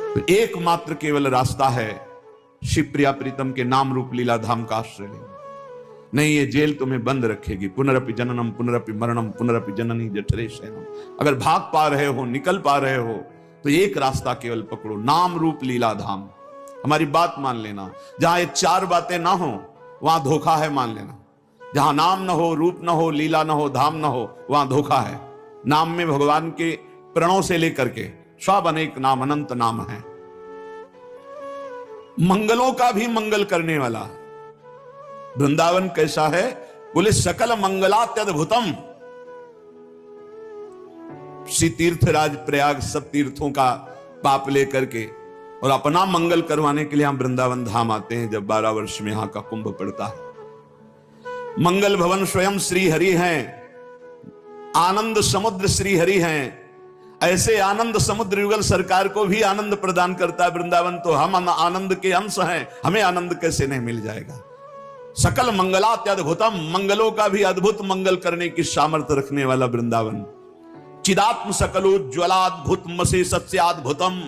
तो एकमात्र केवल रास्ता है शिवप्रिया प्रीतम के नाम रूप लीला धाम का आश्रय लेना। नहीं, ये जेल तुम्हें बंद रखेगी। पुनरपि जननम पुनरपि मरणम पुनरपि जननी जठरे शयनम। अगर भाग पा रहे हो, निकल पा रहे हो, तो एक रास्ता केवल पकड़ो, नाम रूप लीला धाम। हमारी बात मान लेना, जहां ये चार बातें ना हो वहां धोखा है, मान लेना। जहां नाम न हो, रूप न हो, लीला न हो, धाम न हो, वहां धोखा है। नाम में भगवान के प्रणों से लेकर के सब अनेक नाम, अनंत नाम है। मंगलों का भी मंगल करने वाला वृंदावन कैसा है? बोले सकल मंगलात्यद्भुतम। श्री तीर्थराज प्रयाग सब तीर्थों का पाप लेकर के और अपना मंगल करवाने के लिए हम वृंदावन धाम आते हैं जब 12 वर्ष में यहां का कुंभ पड़ता है। मंगल भवन स्वयं श्री हरि हैं, आनंद समुद्र श्री हरि हैं। ऐसे आनंद समुद्र युगल सरकार को भी आनंद प्रदान करता है वृंदावन, तो हम आनंद के अंश हैं, हमें आनंद कैसे नहीं मिल जाएगा? सकल मंगलात्यद्भुतम, मंगलों का भी अद्भुत मंगल करने की सामर्थ्य रखने वाला वृंदावन। चिदात्म सकलोज्ज्वलाद्भुत मसे सत्याद्भुतम।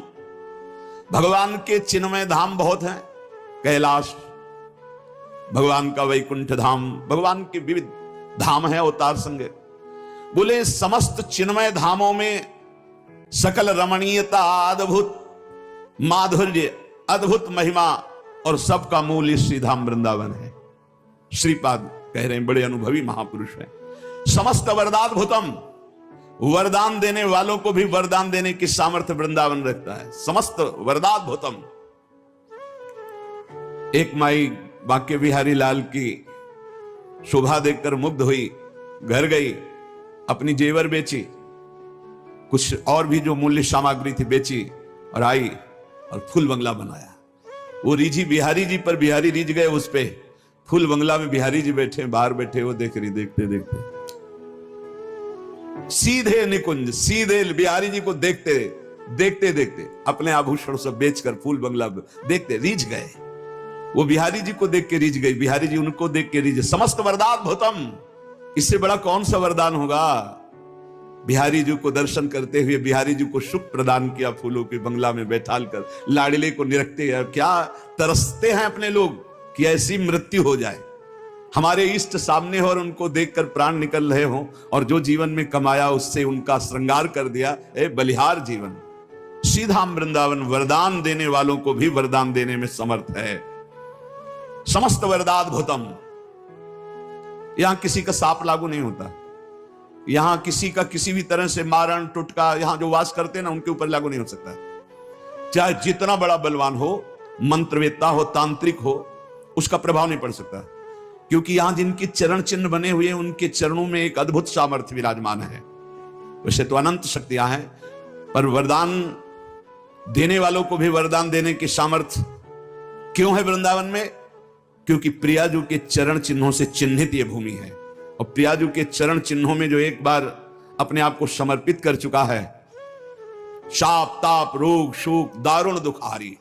भगवान के चिन्मय धाम बहुत हैं। कैलाश भगवान का, वैकुंठ धाम भगवान के विविध धाम है अवतार संग। बोले समस्त चिन्मय धामों में सकल रमणीयता, अद्भुत माधुर्य, अद्भुत महिमा और सबका मूल श्री धाम वृंदावन है। श्रीपाद कह रहे हैं, बड़े अनुभवी महापुरुष हैं। समस्त वरदाद्भुतम, वरदान देने वालों को भी वरदान देने की सामर्थ्य वृंदावन रखता है। समस्त वरदाद्भुतम। एक माई बांके बिहारी लाल की शोभा देखकर मुग्ध हुई, घर गई, अपनी जेवर बेची, कुछ और भी जो मूल्य सामग्री थी बेची और आई और फूल बंगला बनाया। वो रिझी बिहारी जी पर, बिहारी रिझ गए उस पे। फूल बंगला में बिहारी जी बैठे, बाहर बैठे, वो देख रही, देखते देखते सीधे निकुंज, सीधे बिहारी जी को देखते देखते देखते अपने आभूषण सब बेचकर फूल बंगला देखते रिझ गए। वो बिहारी जी को देख के रिझ गई, बिहारी जी उनको देख के रिझ। समस्त वरदाद्भुतम, इससे बड़ा कौन सा वरदान होगा? बिहारी जी को दर्शन करते हुए बिहारी जी को सुख प्रदान किया, फूलों के बंगला में बैठाल कर लाडले को निरखते हैं। क्या तरसते हैं अपने लोग कि ऐसी मृत्यु हो जाए, हमारे इष्ट सामने हो और उनको देखकर प्राण निकल रहे हो, और जो जीवन में कमाया उससे उनका श्रृंगार कर दिया। ए बलिहार जीवन। श्रीधाम वृंदावन वरदान देने वालों को भी वरदान देने में समर्थ है। समस्त वरदाद्भुतम। यहां किसी का साप लागू नहीं होता, यहां किसी का किसी भी तरह से मारण टुटका, यहां जो वास करते हैं ना उनके ऊपर लागू नहीं हो सकता। चाहे जितना बड़ा बलवान हो, मंत्रवेत्ता हो, तांत्रिक हो, उसका प्रभाव नहीं पड़ सकता, क्योंकि यहां जिनके चरण चिन्ह बने हुए हैं उनके चरणों में एक अद्भुत सामर्थ्य विराजमान है। वैसे तो अनंत शक्तियां हैं, पर वरदान देने वालों को भी वरदान देने की सामर्थ्य क्यों है वृंदावन में? क्योंकि प्रियाजू के चरण चिन्हों से चिन्हित यह भूमि है, और प्रियाजू के चरण चिन्हों में जो एक बार अपने आप को समर्पित कर चुका है, शाप ताप रोग शोक दारुण दुखारी,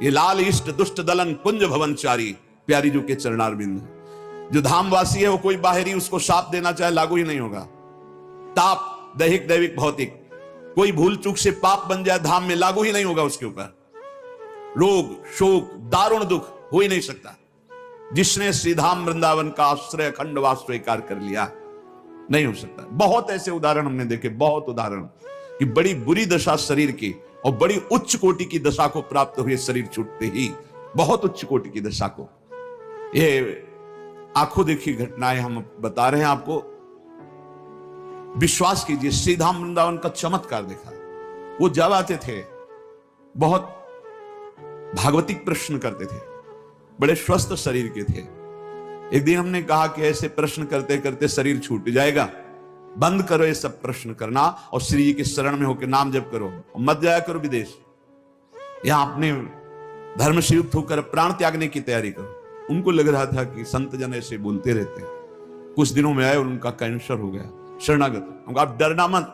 ये लाल इष्ट दुष्ट दलन कुंज भवनचारी प्यारी जू के चरणारविंद। जो धामवासी है वो कोई बाहरी उसको शाप देना चाहे लागू ही नहीं होगा। ताप दैहिक दैविक भौतिक, कोई भूल चूक से पाप बन जाए धाम में लागू ही नहीं होगा उसके ऊपर। रोग शोक दारुण दुख हो ही नहीं सकता। जिसने श्रीधाम वृंदावन का आश्रय अखंड वास स्वीकार कर लिया, नहीं हो सकता। बहुत ऐसे उदाहरण हमने देखे, बहुत उदाहरण कि बड़ी बुरी दशा शरीर की और बड़ी उच्च कोटि की दशा को प्राप्त हुए शरीर छूटते ही, बहुत उच्च कोटि की दशा को। ये आंखों देखी घटनाएं हम बता रहे हैं आपको। विश्वास कीजिए, श्रीधाम वृंदावन का चमत्कार देखा। वो जब आते थे बहुत भागवतिक प्रश्न करते थे, बड़े स्वस्थ शरीर के थे। एक दिन हमने कहा कि ऐसे प्रश्न करते करते शरीर छूट जाएगा, बंद करो ये सब प्रश्न करना और श्री जी के शरण में होकर नाम जप करो, मत जाया करो विदेश। यहां अपने धर्म से युक्त होकर प्राण त्यागने की तैयारी करो। उनको लग रहा था कि संत जन ऐसे बोलते रहते हैं। कुछ दिनों में आए और उनका कैंसर हो गया, शरणागत। आप डरना मत,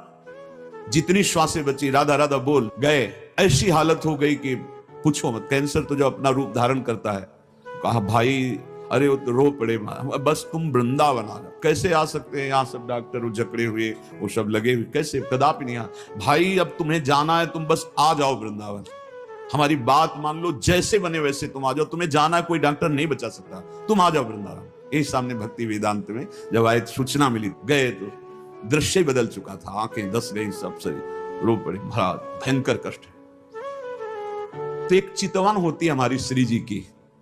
जितनी श्वासें बची राधा राधा बोल गए। ऐसी हालत हो गई कि पूछो मत। कैंसर तो जो अपना रूप धारण करता है। कहा भाई, अरे वो तो रो पड़े, बस तुम वृंदावन आ जाओ। कैसे आ सकते हैं, यहाँ सब डॉक्टर जकड़े हुए, वो सब लगे हुए, कैसे? कदापि नहीं आ भाई, अब तुम्हें जाना है, तुम बस आ जाओ वृंदावन। हमारी बात मान लो, जैसे बने वैसे तुम आ जाओ, तुम्हें जाना कोई डॉक्टर नहीं बचा सकता, तुम आ जाओ वृंदावन। यही सामने भक्ति वेदांत में जब आए सूचना मिली, गए तो दृश्य ही बदल चुका था, आंखें धस गई, सब से रो पड़े, बड़ा भयंकर कष्ट है। तो एक चितवन होती है हमारी श्री जी की,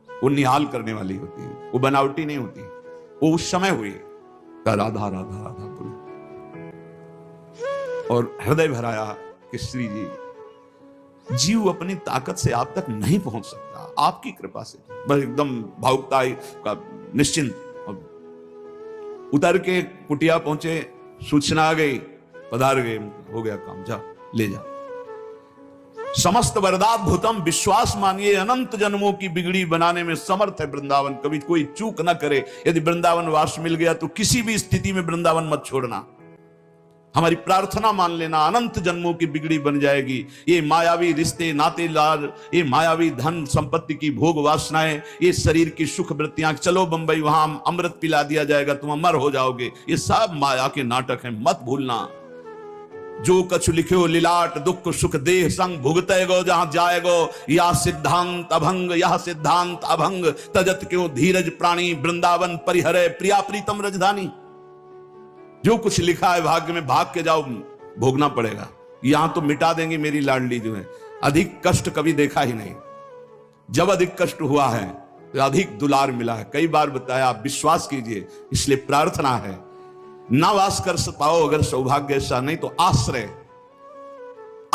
वो निहाल करने वाली होती है, वो बनावटी नहीं होती, वो उस समय हुई राधा राधा राधा बोले और हृदय भराया कि श्री जी, जीव अपनी ताकत से आप तक नहीं पहुंच सकता, आपकी कृपा से। बस एकदम भावुकता का निश्चिंत, उतर के कुटिया पहुंचे, सूचना आ गई, पधार गए, हो गया काम, जा ले जा। समस्त वरदाद्भुतम, विश्वास मानिए अनंत जन्मों की बिगड़ी बनाने में समर्थ है वृंदावन, कभी कोई चूक ना करे। यदि वृंदावन वास मिल गया तो किसी भी स्थिति में वृंदावन मत छोड़ना, हमारी प्रार्थना मान लेना, अनंत जन्मों की बिगड़ी बन जाएगी। ये मायावी रिश्ते नाते लार, ये मायावी धन संपत्ति की भोग वासनाएं, ये शरीर की सुख वृत्तियां, चलो बंबई वहां अमृत पिला दिया जाएगा, तुम अमर हो जाओगे, ये सब माया के नाटक हैं, मत भूलना। जो कछु लिखो लिलाट, दुख सुख देह संग भुगते गो, जहां जाएगो या सिद्धांत अभंग, यह सिद्धांत अभंग, तजत क्यों धीरज प्राणी, वृंदावन परिहरे प्रिया प्रीतम रजधानी। जो कुछ लिखा है भाग्य में, भाग के जाओ, भोगना पड़ेगा। यहां तो मिटा देंगे मेरी लाडली जो है, अधिक कष्ट कभी देखा ही नहीं। जब अधिक कष्ट हुआ है तो अधिक दुलार मिला है, कई बार बताया, आप विश्वास कीजिए। इसलिए प्रार्थना है, ना वास कर पाओ अगर सौभाग्य ऐसा, नहीं तो आश्रय।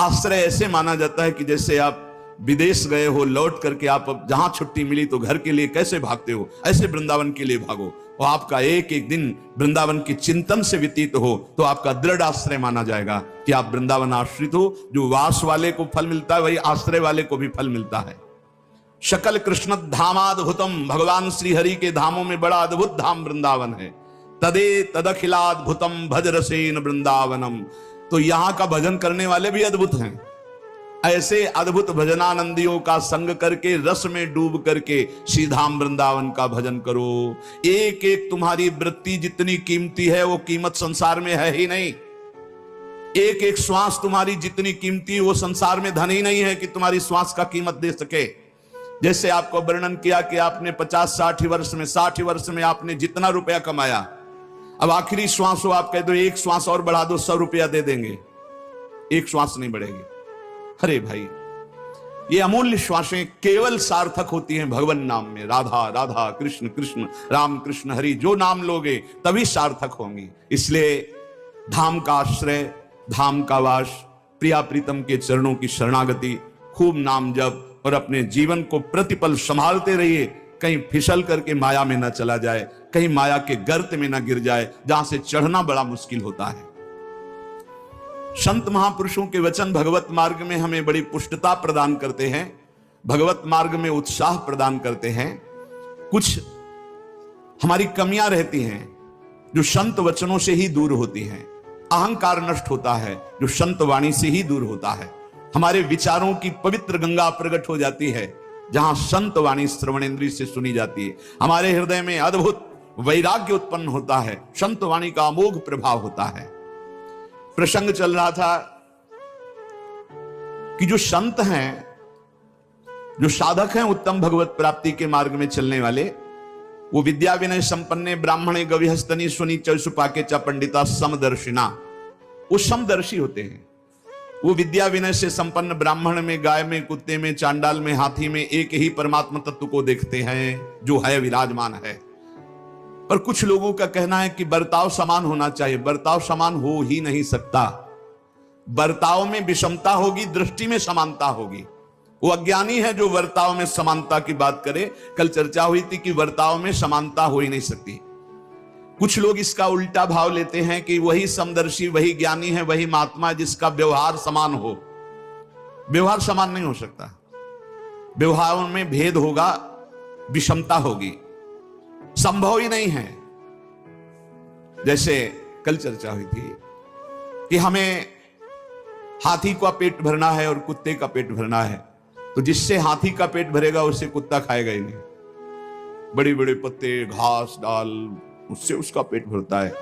आश्रय ऐसे माना जाता है कि जैसे आप विदेश गए हो, लौट करके आप जहां छुट्टी मिली तो घर के लिए कैसे भागते हो, ऐसे वृंदावन के लिए भागो। और आपका एक एक दिन वृंदावन के चिंतन से व्यतीत हो तो आपका दृढ़ आश्रय माना जाएगा कि आप वृंदावन आश्रित हो। जो वास वाले को फल मिलता है वही आश्रय वाले को भी फल मिलता है। शकल कृष्ण धामाद्भुतम, भगवान श्री हरि के धामों में बड़ा अद्भुत धाम वृंदावन है। तदे तदखिलाद्भुतम भज रसेन वृंदावनम, तो यहां का भजन करने वाले भी अद्भुत हैं। ऐसे अद्भुत भजनानंदियों का संग करके, रस में डूब करके श्री धाम वृंदावन का भजन करो। एक एक तुम्हारी वृत्ति जितनी कीमती है वो कीमत संसार में है ही नहीं। एक एक श्वास तुम्हारी जितनी कीमती, वो संसार में धन ही नहीं है कि तुम्हारी श्वास का कीमत दे सके। जैसे आपको वर्णन किया कि आपने 50-60 वर्ष में, 60 वर्ष में आपने जितना रुपया कमाया, अब आखिरी श्वास हो, आप कह दो एक श्वास और बढ़ा दो, 100 रुपया दे देंगे, एक श्वास नहीं बढ़ेगी। अरे भाई, ये अमूल्य श्वासें केवल सार्थक होती हैं भगवान नाम में। राधा राधा, कृष्ण कृष्ण, राम कृष्ण हरि, जो नाम लोगे तभी सार्थक होंगी। इसलिए धाम का आश्रय, धाम का वास, प्रिया प्रीतम के चरणों की शरणागति, खूब नाम जप और अपने जीवन को प्रतिपल संभालते रहिए, कहीं फिसल करके माया में न चला जाए, कहीं माया के गर्त में न गिर जाए जहां से चढ़ना बड़ा मुश्किल होता है। संत महापुरुषों के वचन भगवत मार्ग में हमें बड़ी पुष्टता प्रदान करते हैं, भगवत मार्ग में उत्साह प्रदान करते हैं। कुछ हमारी कमियां रहती हैं जो संत वचनों से ही दूर होती हैं। अहंकार नष्ट होता है जो संत वाणी से ही दूर होता है। हमारे विचारों की पवित्र गंगा प्रकट हो जाती है जहां संत वाणी श्रवणेंद्रिय से सुनी जाती है। हमारे हृदय में अद्भुत वैराग्य उत्पन्न होता है, संत वाणी का अमोघ प्रभाव होता है। प्रसंग चल रहा था कि जो संत हैं, जो साधक हैं उत्तम भगवत प्राप्ति के मार्ग में चलने वाले, वो विद्या विनय संपन्ने ब्राह्मणे गविहस्तनी सुनी चौसुपाके च पंडिता समदर्शिना, वो समदर्शी होते हैं। वो विद्या विनय से संपन्न ब्राह्मण में, गाय में, कुत्ते में, चांडाल में, हाथी में एक ही परमात्मा तत्व को देखते हैं जो है विराजमान है। पर कुछ लोगों का कहना है कि बर्ताव समान होना चाहिए। बर्ताव समान हो ही नहीं सकता। बर्ताव में विषमता होगी, दृष्टि में समानता होगी। वो अज्ञानी है जो बर्ताव में समानता की बात करे। कल चर्चा हुई थी कि बर्ताव में समानता हो ही नहीं सकती। कुछ लोग इसका उल्टा भाव लेते हैं कि वही समदर्शी, वही ज्ञानी है, वही महात्मा है जिसका व्यवहार समान हो। व्यवहार समान नहीं हो सकता। व्यवहार में भेद होगा, विषमता होगी, संभव ही नहीं है। जैसे कल चर्चा हुई थी कि हमें हाथी का पेट भरना है और कुत्ते का पेट भरना है, तो जिससे हाथी का पेट भरेगा उससे कुत्ता खाएगा ही नहीं। बड़े बड़े पत्ते, घास, डाल, उससे उसका पेट भरता है।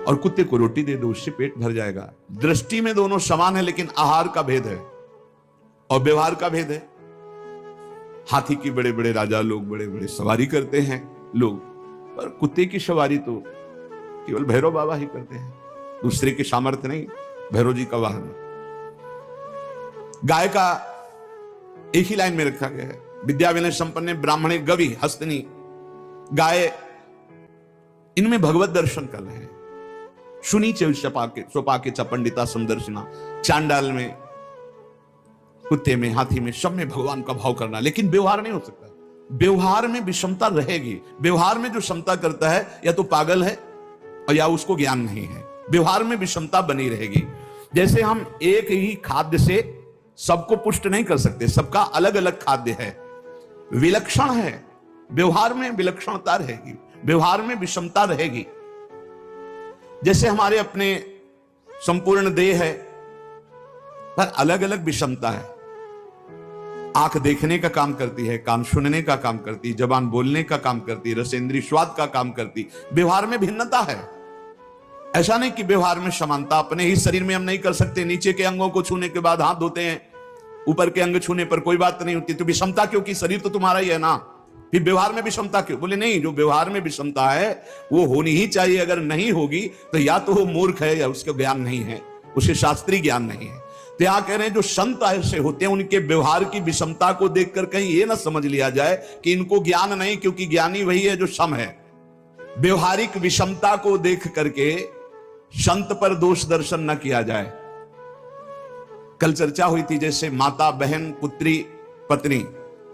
और कुत्ते को रोटी दे दो, उससे पेट भर जाएगा। दृष्टि में दोनों समान है लेकिन आहार का भेद है। और व्यवहार का भेद है। हाथी की बड़े बड़े राजा लोग बड़े बड़े सवारी करते हैं लोग, पर कुत्ते की सवारी तो केवल भैरव बाबा ही करते हैं, दूसरे के सामर्थ्य नहीं, भैरव जी का वाहन। गाय का एक ही लाइन में रखा गया है, विद्या विनय संपन्न ब्राह्मणे गवि हस्तनी, गाय, इनमें भगवत दर्शन कर रहे हैं। सुनी चौपाके च पंडिता समदर्शना, चांडाल में, कुत्ते में, हाथी में, सब में भगवान का भाव करना, लेकिन व्यवहार नहीं हो सकता। व्यवहार में विषमता रहेगी। व्यवहार में जो क्षमता करता है या तो पागल है और या उसको ज्ञान नहीं है। व्यवहार में विषमता बनी रहेगी। जैसे हम एक ही खाद्य से सबको पुष्ट नहीं कर सकते, सबका अलग अलग खाद्य है, विलक्षण है। व्यवहार में विलक्षणता रहेगी, व्यवहार में विषमता रहेगी। जैसे हमारे अपने संपूर्ण देह है पर अलग अलग विषमता है। आंख देखने का काम करती है, कान सुनने का काम करती, जबान बोलने का काम करती, रसेंद्री स्वाद का काम करती। व्यवहार में भिन्नता है। ऐसा नहीं कि व्यवहार में समानता। अपने ही शरीर में हम नहीं कर सकते, नीचे के अंगों को छूने के बाद हाथ धोते हैं, ऊपर के अंग छूने पर कोई बात नहीं होती, तो विषमता क्यों? कि शरीर तो तुम्हारा ही है ना, फिर व्यवहार में विषमता क्यों? बोले नहीं, जो व्यवहार में विषमता है वो होनी ही चाहिए। अगर नहीं होगी तो या तो वो मूर्ख है या उसके ज्ञान नहीं है, उसे शास्त्रीय ज्ञान नहीं है। तो यहां कह रहे हैं जो संत ऐसे होते हैं उनके व्यवहार की विषमता को देखकर कहीं ये ना समझ लिया जाए कि इनको ज्ञान नहीं, क्योंकि ज्ञानी वही है जो सम है। व्यवहारिक विषमता को देख करके संत पर दोष दर्शन न किया जाए। कल चर्चा हुई थी, जैसे माता, बहन, पुत्री, पत्नी,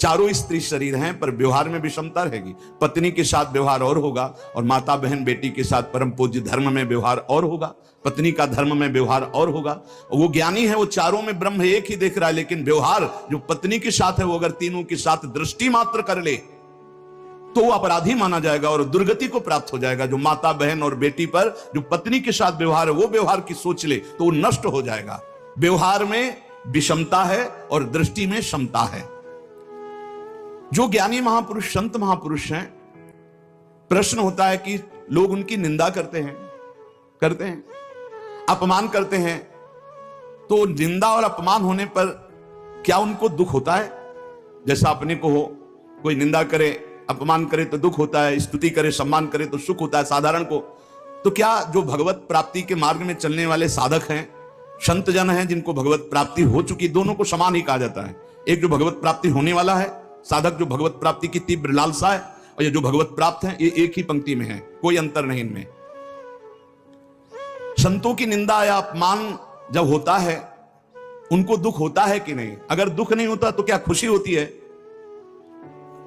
चारों स्त्री शरीर हैं पर व्यवहार में विषमता रहेगी। पत्नी के साथ व्यवहार और होगा और माता, बहन, बेटी के साथ परम पूज्य धर्म में व्यवहार और होगा, पत्नी का धर्म में व्यवहार और होगा। वो ज्ञानी है, वो चारों में ब्रह्म एक ही देख रहा है, लेकिन व्यवहार जो पत्नी के साथ है वो अगर तीनों के साथ दृष्टि मात्र कर ले तो वो अपराधी माना जाएगा और दुर्गति को प्राप्त हो जाएगा। जो माता, बहन और बेटी पर जो पत्नी के साथ व्यवहार है वो व्यवहार की सोच ले तो वो नष्ट हो जाएगा। व्यवहार में विषमता है और दृष्टि में समता है। जो ज्ञानी महापुरुष, संत महापुरुष हैं, प्रश्न होता है कि लोग उनकी निंदा करते हैं, अपमान करते हैं, तो निंदा और अपमान होने पर क्या उनको दुख होता है? जैसा अपने को हो, कोई निंदा करे, अपमान करे तो दुख होता है, स्तुति करे, सम्मान करे तो सुख होता है साधारण को। तो क्या जो भगवत प्राप्ति के मार्ग में चलने वाले साधक हैं, संत जन हैं, जिनको भगवत प्राप्ति हो चुकी, दोनों को समान ही कहा जाता है। एक जो भगवत प्राप्ति होने वाला है साधक, जो भगवत प्राप्ति की तीव्र लालसा है, और ये जो भगवत प्राप्त है, ये एक ही पंक्ति में है, कोई अंतर नहीं इनमें। संतों की निंदा या अपमान जब होता है उनको दुख होता है कि नहीं? अगर दुख नहीं होता तो क्या खुशी होती है?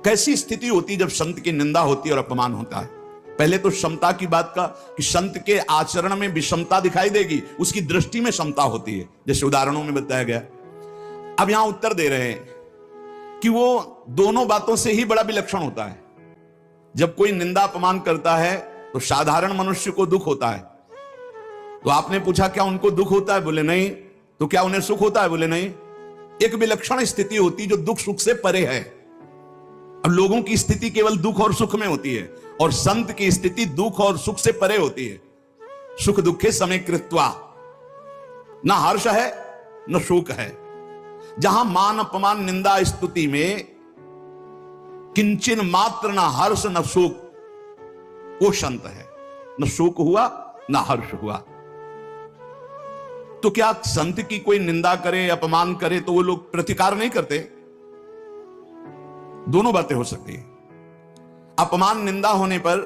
कैसी स्थिति होती जब संत की निंदा होती है और अपमान होता है? पहले तो समता की बात का कि संत के आचरण में विषमता दिखाई देगी, उसकी दृष्टि में समता होती है, जैसे उदाहरणों में बताया गया। अब यहां उत्तर दे रहे हैं कि वो दोनों बातों से ही बड़ा विलक्षण होता है। जब कोई निंदा अपमान करता है तो साधारण मनुष्य को दुख होता है। तो आपने पूछा क्या उनको दुख होता है? बोले नहीं। तो क्या उन्हें सुख होता है? बोले नहीं। एक विलक्षण स्थिति होती जो दुख सुख से परे है। अब लोगों की स्थिति केवल दुख और सुख में होती है और संत की स्थिति दुख और सुख से परे होती है। सुख दुखे समय कृत्वा, न हर्ष है न शोक है। जहां मान, अपमान, निंदा, स्तुति में किंचन मात्र न हर्ष न शोक, वो संत है। न शोक हुआ न हर्ष हुआ। तो क्या संत की कोई निंदा करे, अपमान करे तो वो लोग प्रतिकार नहीं करते? दोनों बातें हो सकती है। अपमान, निंदा होने पर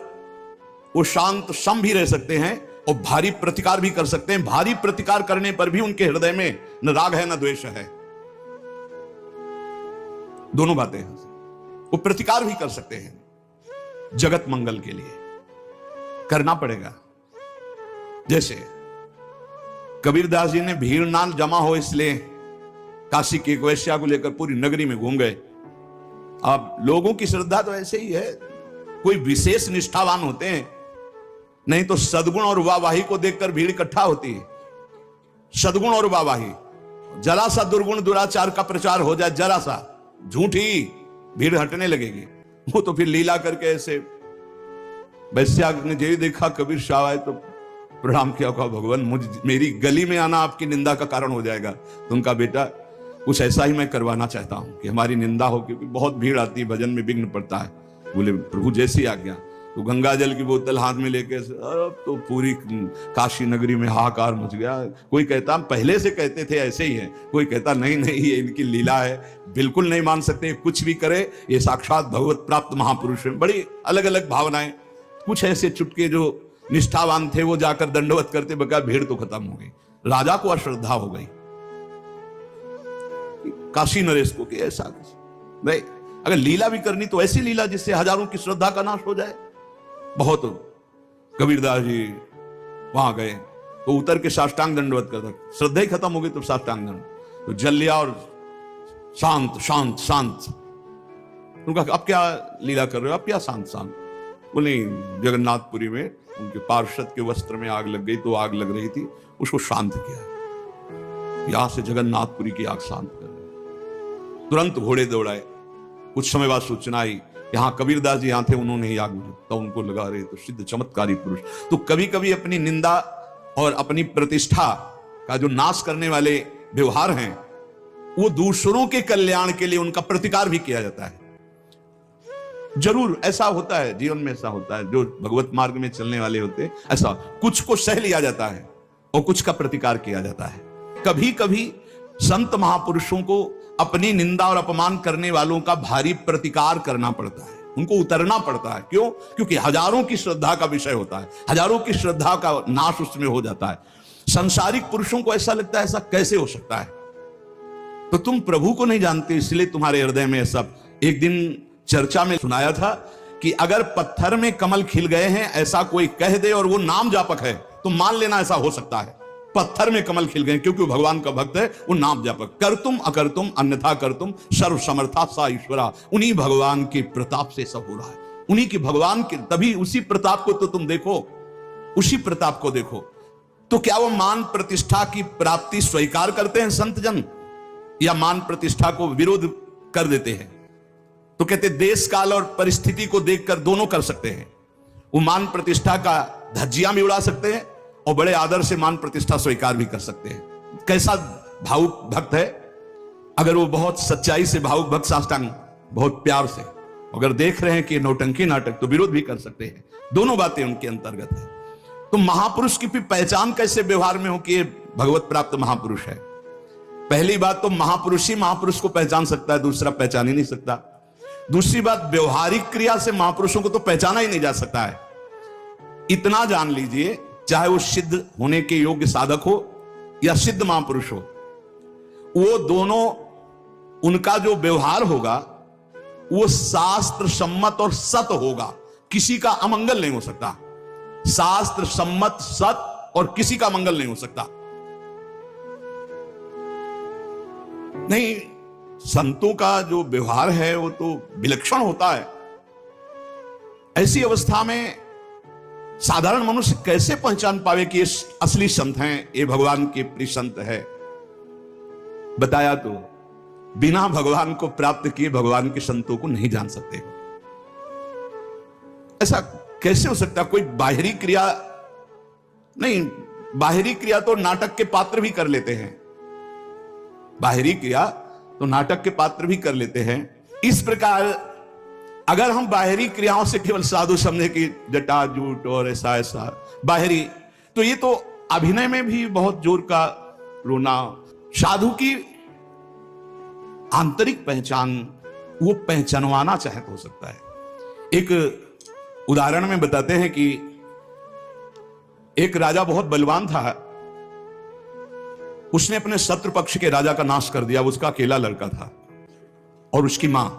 वो शांत सम भी रह सकते हैं और भारी प्रतिकार भी कर सकते हैं। भारी प्रतिकार करने पर भी उनके हृदय में न राग है न द्वेष है। दोनों बातें हैं। वो प्रतिकार भी कर सकते हैं जगत मंगल के लिए, करना पड़ेगा। जैसे कबीरदास जी ने भीड़ ना जमा हो इसलिए काशी की एक वैश्या को लेकर पूरी नगरी में घूम गए। अब लोगों की श्रद्धा तो ऐसे ही है, कोई विशेष निष्ठावान होते हैं, नहीं तो सद्गुण और वाहवाही को देखकर भीड़ इकट्ठा होती है। सद्गुण और वाहवाही, जरा सा दुर्गुण दुराचार का प्रचार हो जाए, जरा सा झूठी, भीड़ हटने लगेगी। वो तो फिर लीला करके ऐसे वैश्या ने यही देखा कबीर शाह आए तो प्रणाम किया, कहा भगवान मेरी गली में आना आपकी निंदा का कारण हो जाएगा। तो उनका बेटा कुछ ऐसा ही मैं करवाना चाहता हूं कि हमारी निंदा हो, क्योंकि बहुत भीड़ आती है, भजन में विघ्न पड़ता है। बोले प्रभु जैसी आज्ञा। तो गंगा जल की बोतल हाथ में लेके अब तो पूरी काशी नगरी में हाहाकार मच गया। कोई कहता पहले से कहते थे ऐसे ही है, कोई कहता नहीं नहीं ये इनकी लीला है, बिल्कुल नहीं मान सकते, कुछ भी करे ये साक्षात भगवत प्राप्त महापुरुष है। बड़ी अलग अलग भावनाएं। कुछ ऐसे चुटके जो निष्ठावान थे वो जाकर दंडवत करते, बका भीड़ तो खत्म हो गई। राजा को अश्रद्धा हो गई काशी नरेश को कि ऐसा नहीं, अगर लीला भी करनी तो ऐसी लीला जिससे हजारों की श्रद्धा का नाश हो जाए। बहुत कबीरदास जी वहां गए तो उतर के साष्टांग दंडवत करता, श्रद्धा ही खत्म हो गई तो साष्टांग दंड, तो जल लिया और शांत शांत शांत। उनका अब क्या लीला कर रहे हो, अब क्या शांत शांत। बोले जगन्नाथपुरी में उनके पार्षद के वस्त्र में आग लग गई, तो आग लग रही थी, उसको शांत किया। यहां से जगन्नाथपुरी की आग शांत कर रहे। तुरंत घोड़े दौड़ाए। कुछ समय बाद सूचना आई, यहां कबीरदास जी यहां थे, उन्होंने ही आग बुझा, तो उनको लगा रहे तो सिद्ध चमत्कारी पुरुष। तो कभी कभी अपनी निंदा और अपनी प्रतिष्ठा का जो नाश करने वाले व्यवहार हैं, वो दूसरों के कल्याण के लिए उनका प्रतिकार भी किया जाता है। जरूर ऐसा होता है, जीवन में ऐसा होता है, जो भगवत मार्ग में चलने वाले होते हैं, ऐसा कुछ को सह लिया जाता है और कुछ का प्रतिकार किया जाता है। कभी कभी संत महापुरुषों को अपनी निंदा और अपमान करने वालों का भारी प्रतिकार करना पड़ता है, उनको उतरना पड़ता है। क्यों? क्योंकि हजारों की श्रद्धा का विषय होता है, हजारों की श्रद्धा का नाश उसमें हो जाता है। संसारिक पुरुषों को ऐसा लगता है ऐसा कैसे हो सकता है, तो तुम प्रभु को नहीं जानते, इसलिए तुम्हारे हृदय में ऐसा। एक दिन चर्चा में सुनाया था कि अगर पत्थर में कमल खिल गए हैं ऐसा कोई कह दे और वो नाम जापक है, तो मान लेना ऐसा हो सकता है। पत्थर में कमल खिल गए क्योंकि वो भगवान का भक्त है, वो नाम जापक। कर तुम अकर तुम अन्यथा कर तुम सर्व समर्था सा ईश्वरा। उन्हीं भगवान के प्रताप से सब हो रहा है, उन्हीं की भगवान के, तभी उसी प्रताप को तो तुम देखो, उसी प्रताप को देखो। तो क्या वो मान प्रतिष्ठा की प्राप्ति स्वीकार करते हैं संत जन, या मान प्रतिष्ठा को विरोध कर देते हैं? तो कहते देश काल और परिस्थिति को देखकर दोनों कर सकते हैं। वो मान प्रतिष्ठा का धज्जियां भी उड़ा सकते हैं और बड़े आदर से मान प्रतिष्ठा स्वीकार भी कर सकते हैं। कैसा भावुक भक्त है, अगर वो बहुत सच्चाई से भावुक भक्त साष्टांग बहुत प्यार से अगर देख रहे हैं कि नौटंकी नाटक, तो विरोध भी कर सकते हैं। दोनों बातें उनके अंतर्गत है। तो महापुरुष की भी पहचान कैसे व्यवहार में हो कि ये भगवत प्राप्त महापुरुष है? पहली बात तो महापुरुष ही महापुरुष को पहचान सकता है, दूसरा पहचान ही नहीं सकता। दूसरी बात, व्यवहारिक क्रिया से महापुरुषों को तो पहचाना ही नहीं जा सकता है। इतना जान लीजिए, चाहे वो सिद्ध होने के योग्य साधक हो या सिद्ध महापुरुष हो, वो दोनों, उनका जो व्यवहार होगा वो शास्त्र सम्मत और सत होगा, किसी का अमंगल नहीं हो सकता। शास्त्र सम्मत सत और किसी का मंगल नहीं हो सकता। नहीं, संतों का जो व्यवहार है वो तो विलक्षण होता है। ऐसी अवस्था में साधारण मनुष्य कैसे पहचान पावे कि ये असली संत हैं, ये भगवान के प्रिय संत है? बताया तो, बिना भगवान को प्राप्त किए भगवान के संतों को नहीं जान सकते हो। ऐसा कैसे हो सकता? कोई बाहरी क्रिया नहीं, बाहरी क्रिया तो नाटक के पात्र भी कर लेते हैं, बाहरी क्रिया तो नाटक के पात्र भी कर लेते हैं। इस प्रकार अगर हम बाहरी क्रियाओं से केवल साधु समझे कि जटा जूट और ऐसा ऐसा बाहरी, तो ये तो अभिनय में भी बहुत जोर का रोना। साधु की आंतरिक पहचान वो पहचानवाना चाहे तो हो सकता है। एक उदाहरण में बताते हैं कि एक राजा बहुत बलवान था, उसने अपने शत्रु पक्ष के राजा का नाश कर दिया। उसका अकेला लड़का था और उसकी मां।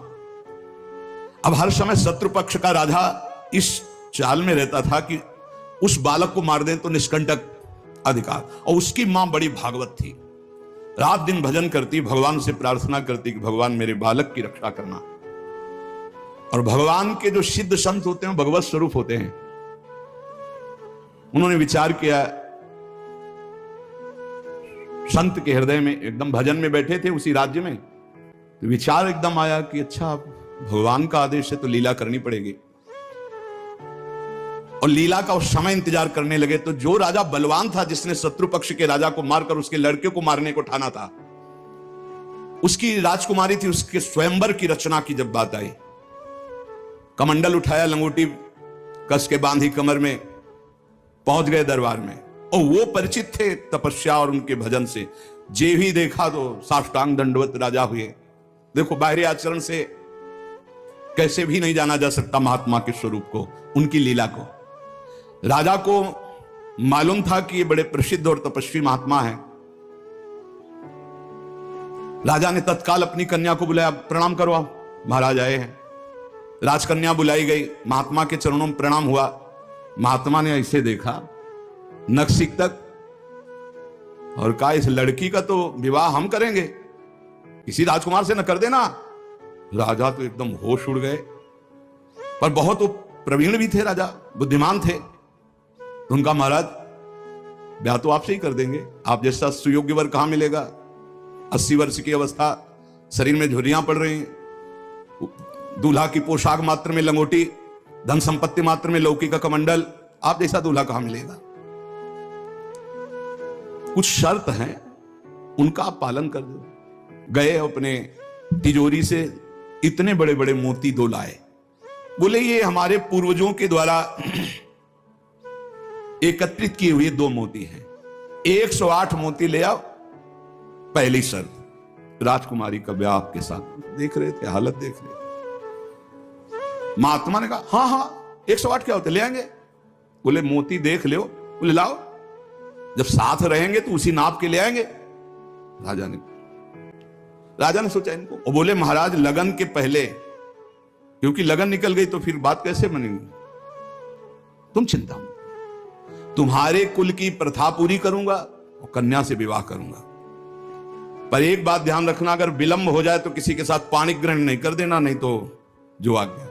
अब हर समय शत्रु पक्ष का राजा इस चाल में रहता था कि उस बालक को मार दें तो निष्कंटक अधिकार। और उसकी मां बड़ी भागवत थी, रात दिन भजन करती, भगवान से प्रार्थना करती कि भगवान मेरे बालक की रक्षा करना। और भगवान के जो सिद्ध संत होते हैं भगवत स्वरूप होते हैं। उन्होंने विचार किया, संत के हृदय में, एकदम भजन में बैठे थे उसी राज्य में, तो विचार एकदम आया कि अच्छा भगवान का आदेश है तो लीला करनी पड़ेगी। और लीला का उस समय इंतजार करने लगे। तो जो राजा बलवान था, जिसने शत्रु पक्ष के राजा को मारकर उसके लड़के को मारने को ठाना था, उसकी राजकुमारी थी, उसके स्वयंवर की रचना की जब बात आई, कमंडल उठाया, लंगोटी कस के बांधी कमर में, पहुंच गए दरबार में। और वो परिचित थे तपस्या और उनके भजन से, जे भी देखा तो साष्टांग दंडवत राजा हुए। देखो बाहरी आचरण से कैसे भी नहीं जाना जा सकता महात्मा के स्वरूप को, उनकी लीला को। राजा को मालूम था कि ये बड़े प्रसिद्ध और तपस्वी महात्मा हैं। राजा ने तत्काल अपनी कन्या को बुलाया, प्रणाम करो आप, महाराज आए हैं। राजकन्या बुलाई गई, महात्मा के चरणों में प्रणाम हुआ। महात्मा ने ऐसे देखा नखसिक तक और कहा, इस लड़की का तो विवाह हम करेंगे, किसी राजकुमार से न कर देना। राजा तो एकदम होश उड़ गए, पर बहुत वो प्रवीण भी थे, राजा बुद्धिमान थे। तो उनका, महाराज ब्याह तो आपसे ही कर देंगे, आप जैसा सुयोग्य वर कहां मिलेगा। 80 वर्ष की अवस्था, शरीर में झुर्रियां पड़ रही हैं, दूल्हा की पोशाक मात्र में लंगोटी, धन संपत्ति मात्र में लौकी का कमंडल, आप जैसा दूल्हा कहां मिलेगा। कुछ शर्त हैं, उनका आप पालन कर दो। गए अपने तिजोरी से इतने बड़े बड़े मोती 2 लाए। बोले ये हमारे पूर्वजों के द्वारा एकत्रित किए हुए 2 मोती हैं, 108 मोती ले आओ। पहली शर्त, राजकुमारी का ब्याह आपके साथ। देख रहे थे, हालत देख रहे। महात्मा ने कहा, हाँ हाँ 108 क्या होते, ले आएंगे। बोले मोती देख लो। बोले लाओ, जब साथ रहेंगे तो उसी नाप के ले आएंगे। राजा ने सोचा इनको, और बोले महाराज लगन के पहले, क्योंकि लगन निकल गई तो फिर बात कैसे बनेगी, तुम चिंता मत, तुम्हारे कुल की प्रथा पूरी करूंगा और कन्या से विवाह करूंगा। पर एक बात ध्यान रखना, अगर विलंब हो जाए तो किसी के साथ पाणी ग्रहण नहीं कर देना, नहीं तो जो आ गया।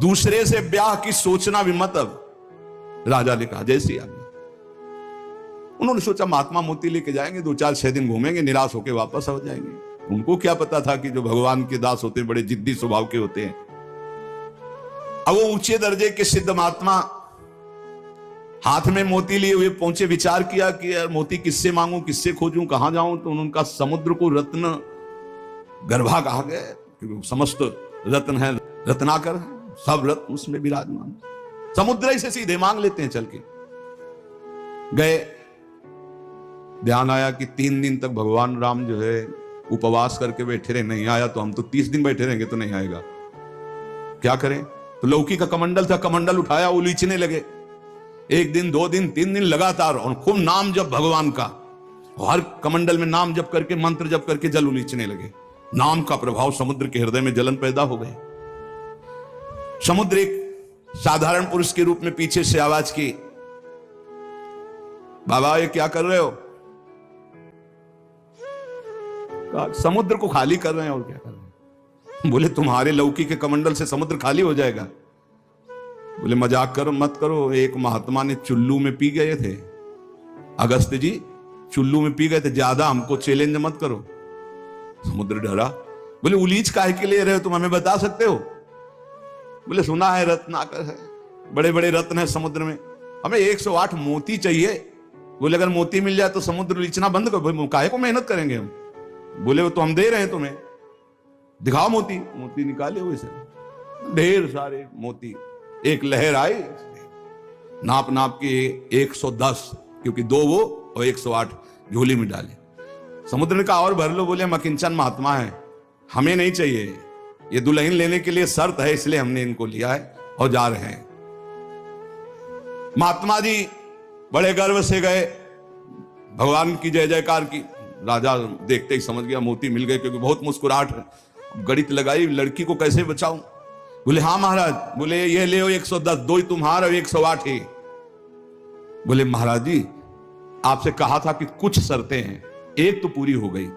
दूसरे से ब्याह की सोचना भी मत। अब राजा ने कहा जैसी आज्ञा। उन्होंने सोचा महात्मा मोती लेके जाएंगे, 2-4-6 दिन घूमेंगे, निराश होकर वापस आ जाएंगे। उनको क्या पता था कि जो भगवान के दास होते हैं बड़े जिद्दी स्वभाव के होते हैं। अब वो ऊंचे दर्जे के सिद्ध महात्मा हाथ में मोती लिए हुए पहुंचे। विचार किया कि यार मोती किससे मांगू, किससे खोजूं, कहां जाऊं। तो उनका समुद्र को रत्न गर्भा कहा गया, क्योंकि समस्त रत्न है, रत्नाकर है, सब रत्न उसमें विराजमान। समुद्र ही से सीधे मांग लेते हैं चल के। गए, ध्यान आया कि 3 दिन तक भगवान राम जो है उपवास करके बैठे रहे, नहीं आया तो हम तो 30 दिन बैठे रहेंगे तो नहीं आएगा, क्या करें। तो लौकी का कमंडल था, कमंडल उठाया, उलीचने लगे। 1 दिन 2 दिन 3 दिन लगातार, और खूब नाम जप भगवान का। हर कमंडल में नाम जप करके, मंत्र जप करके जल उलीचने लगे। नाम का प्रभाव समुद्र के हृदय में जलन पैदा हो गए। समुद्र एक साधारण पुरुष के रूप में पीछे से आवाज की, बाबा ये क्या कर रहे हो। समुद्र को खाली कर रहे हैं, और क्या कर रहे हैं। बोले तुम्हारे लौकी के कमंडल से समुद्र खाली हो जाएगा। बोले मजाक करो मत करो, एक महात्मा ने चुल्लू में पी गए थे, अगस्त जी चुल्लू में पी गए थे, ज्यादा हमको चैलेंज मत करो। समुद्र डरा। बोले उलीच काहे के लिए रहे हो, तुम हमें बता सकते हो। बोले सुना है रत्नाकर है, बड़े बड़े रत्न है समुद्र में, हमें 108 मोती चाहिए। बोले अगर मोती मिल जाए तो समुद्र उलीचना बंद करो, काहे को मेहनत करेंगे हम। बोले वो तो हम दे रहे हैं तुम्हें, दिखाओ मोती। मोती निकाले हुए से ढेर सारे मोती। एक लहर आई, नाप नाप के 110, क्योंकि 2 वो और 108 झोली में डाले। समुद्र ने कहा और भर लो। बोले हम अकिंचन महात्मा है, हमें नहीं चाहिए, ये दुल्हन लेने के लिए शर्त है, इसलिए हमने इनको लिया है और जा रहे हैं। महात्मा जी बड़े गर्व से गए, भगवान की जय जयकार की। राजा देखते ही समझ गया मोती मिल गए, क्योंकि बहुत मुस्कुराहट है। गणित लगाई, लड़की को कैसे बचाऊं। बोले हाँ महाराज। बोले ये ले 110, 2 ही तुम्हारा, 108 ही। बोले महाराज जी आपसे कहा था कि कुछ शर्तें हैं, एक तो पूरी हो गई,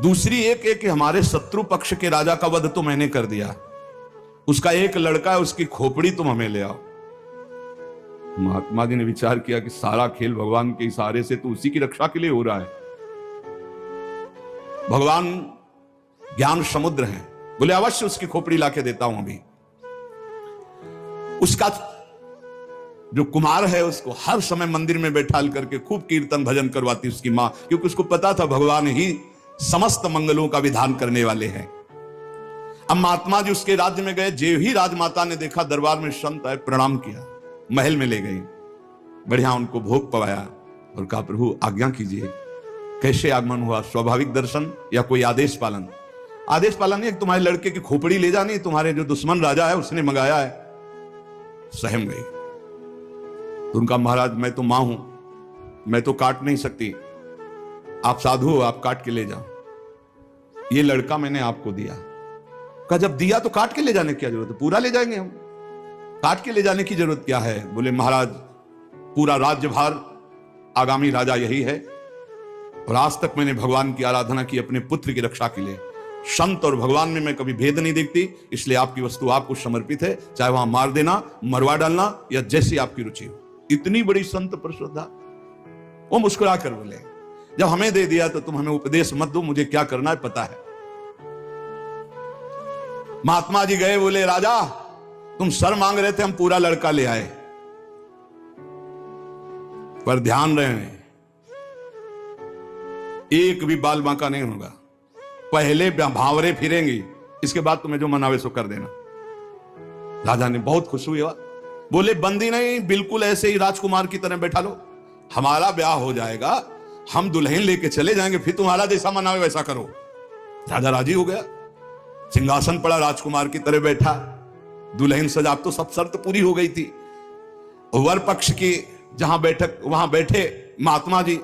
दूसरी एक है कि हमारे शत्रु पक्ष के राजा का वध तो मैंने कर दिया, उसका एक लड़का है, उसकी खोपड़ी तुम हमें ले आओ। महात्मा जी ने विचार किया कि सारा खेल भगवान के इशारे से तो उसी की रक्षा के लिए हो रहा है। भगवान ज्ञान समुद्र है। बोले अवश्य उसकी खोपड़ी लाके देता हूं अभी। उसका जो कुमार है उसको हर समय मंदिर में बैठाल करके खूब कीर्तन भजन करवाती उसकी मां, क्योंकि उसको पता था भगवान ही समस्त मंगलों का विधान करने वाले हैं। अब महात्मा जी उसके राज्य में गए, जे ही राजमाता ने देखा दरबार में संत आए, प्रणाम किया, महल में ले गई, बढ़िया उनको भोग पवाया और कहा प्रभु आज्ञा कीजिए, कैसे आगमन हुआ, स्वाभाविक दर्शन या कोई आदेश पालन? आदेश पालन नहीं, तुम्हारे लड़के की खोपड़ी ले जानी, तुम्हारे जो दुश्मन राजा है उसने मंगाया है। सहम गई। तो उनका महाराज मैं तो मां हूं, मैं तो काट नहीं सकती, आप साधु हो, आप काट के ले जाओ, ये लड़का मैंने आपको दिया। कहा जब दिया तो काट के ले जाने की क्या जरूरत है, पूरा ले जाएंगे हम, काट के ले जाने की जरूरत क्या है? बोले महाराज पूरा राज्यभार आगामी राजा यही है, और आज तक मैंने भगवान की आराधना की अपने पुत्र की रक्षा के लिए, संत और भगवान में मैं कभी भेद नहीं देखती, इसलिए आपकी वस्तु आपको समर्पित है, चाहे वहां मार देना, मरवा डालना या जैसी आपकी रुचि हो। इतनी बड़ी संत पर श्रद्धा। वो मुस्कुरा कर बोले जब हमें दे दिया तो तुम हमें उपदेश मत दो, मुझे क्या करना है पता है। महात्मा जी गए, बोले राजा तुम सर मांग रहे थे, हम पूरा लड़का ले आए, पर ध्यान रहे एक भी बाल बांका नहीं होगा, पहले भावरे फिरेंगी, इसके बाद तुम्हें जो मनावे सो कर देना। राजा ने बहुत खुश हुआ, बोले बंदी नहीं, बिल्कुल ऐसे ही राजकुमार की तरह बैठा लो, हमारा ब्याह हो जाएगा, हम दुल्हन लेके चले जाएंगे, फिर तुम्हारा जैसा मनावे वैसा करो। राजा राजी हो गया, सिंहासन पड़ा, राजकुमार की तरह बैठा, दुल्हन सजा, तो सब शर्त पूरी हो गई थी। वर पक्ष की जहां बैठक वहां बैठे महात्मा जी,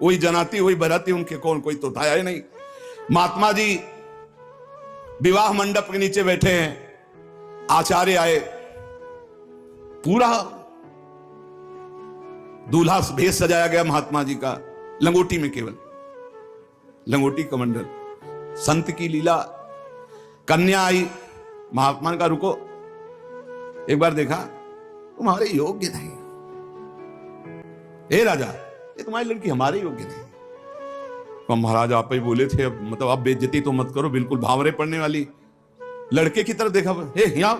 वही जनाती वही बराती, उनके कौन कोई तो उठाया ही नहीं। महात्मा जी विवाह मंडप के नीचे बैठे हैं, आचार्य आए, पूरा दूल्हा भेष सजाया गया महात्मा जी का, लंगोटी में, केवल लंगोटी कमंडल, संत की लीला। कन्या आई, महात्मा का रुको, एक बार देखा तुम्हारे योग्य नहीं, हे राजा ये तुम्हारी लड़की हमारे योग्य नहीं। तो महाराज आप ही बोले थे, अब मतलब आप बेइज्जती तो मत करो, बिल्कुल भावरे पड़ने वाली। लड़के की तरफ देखा, हे यहां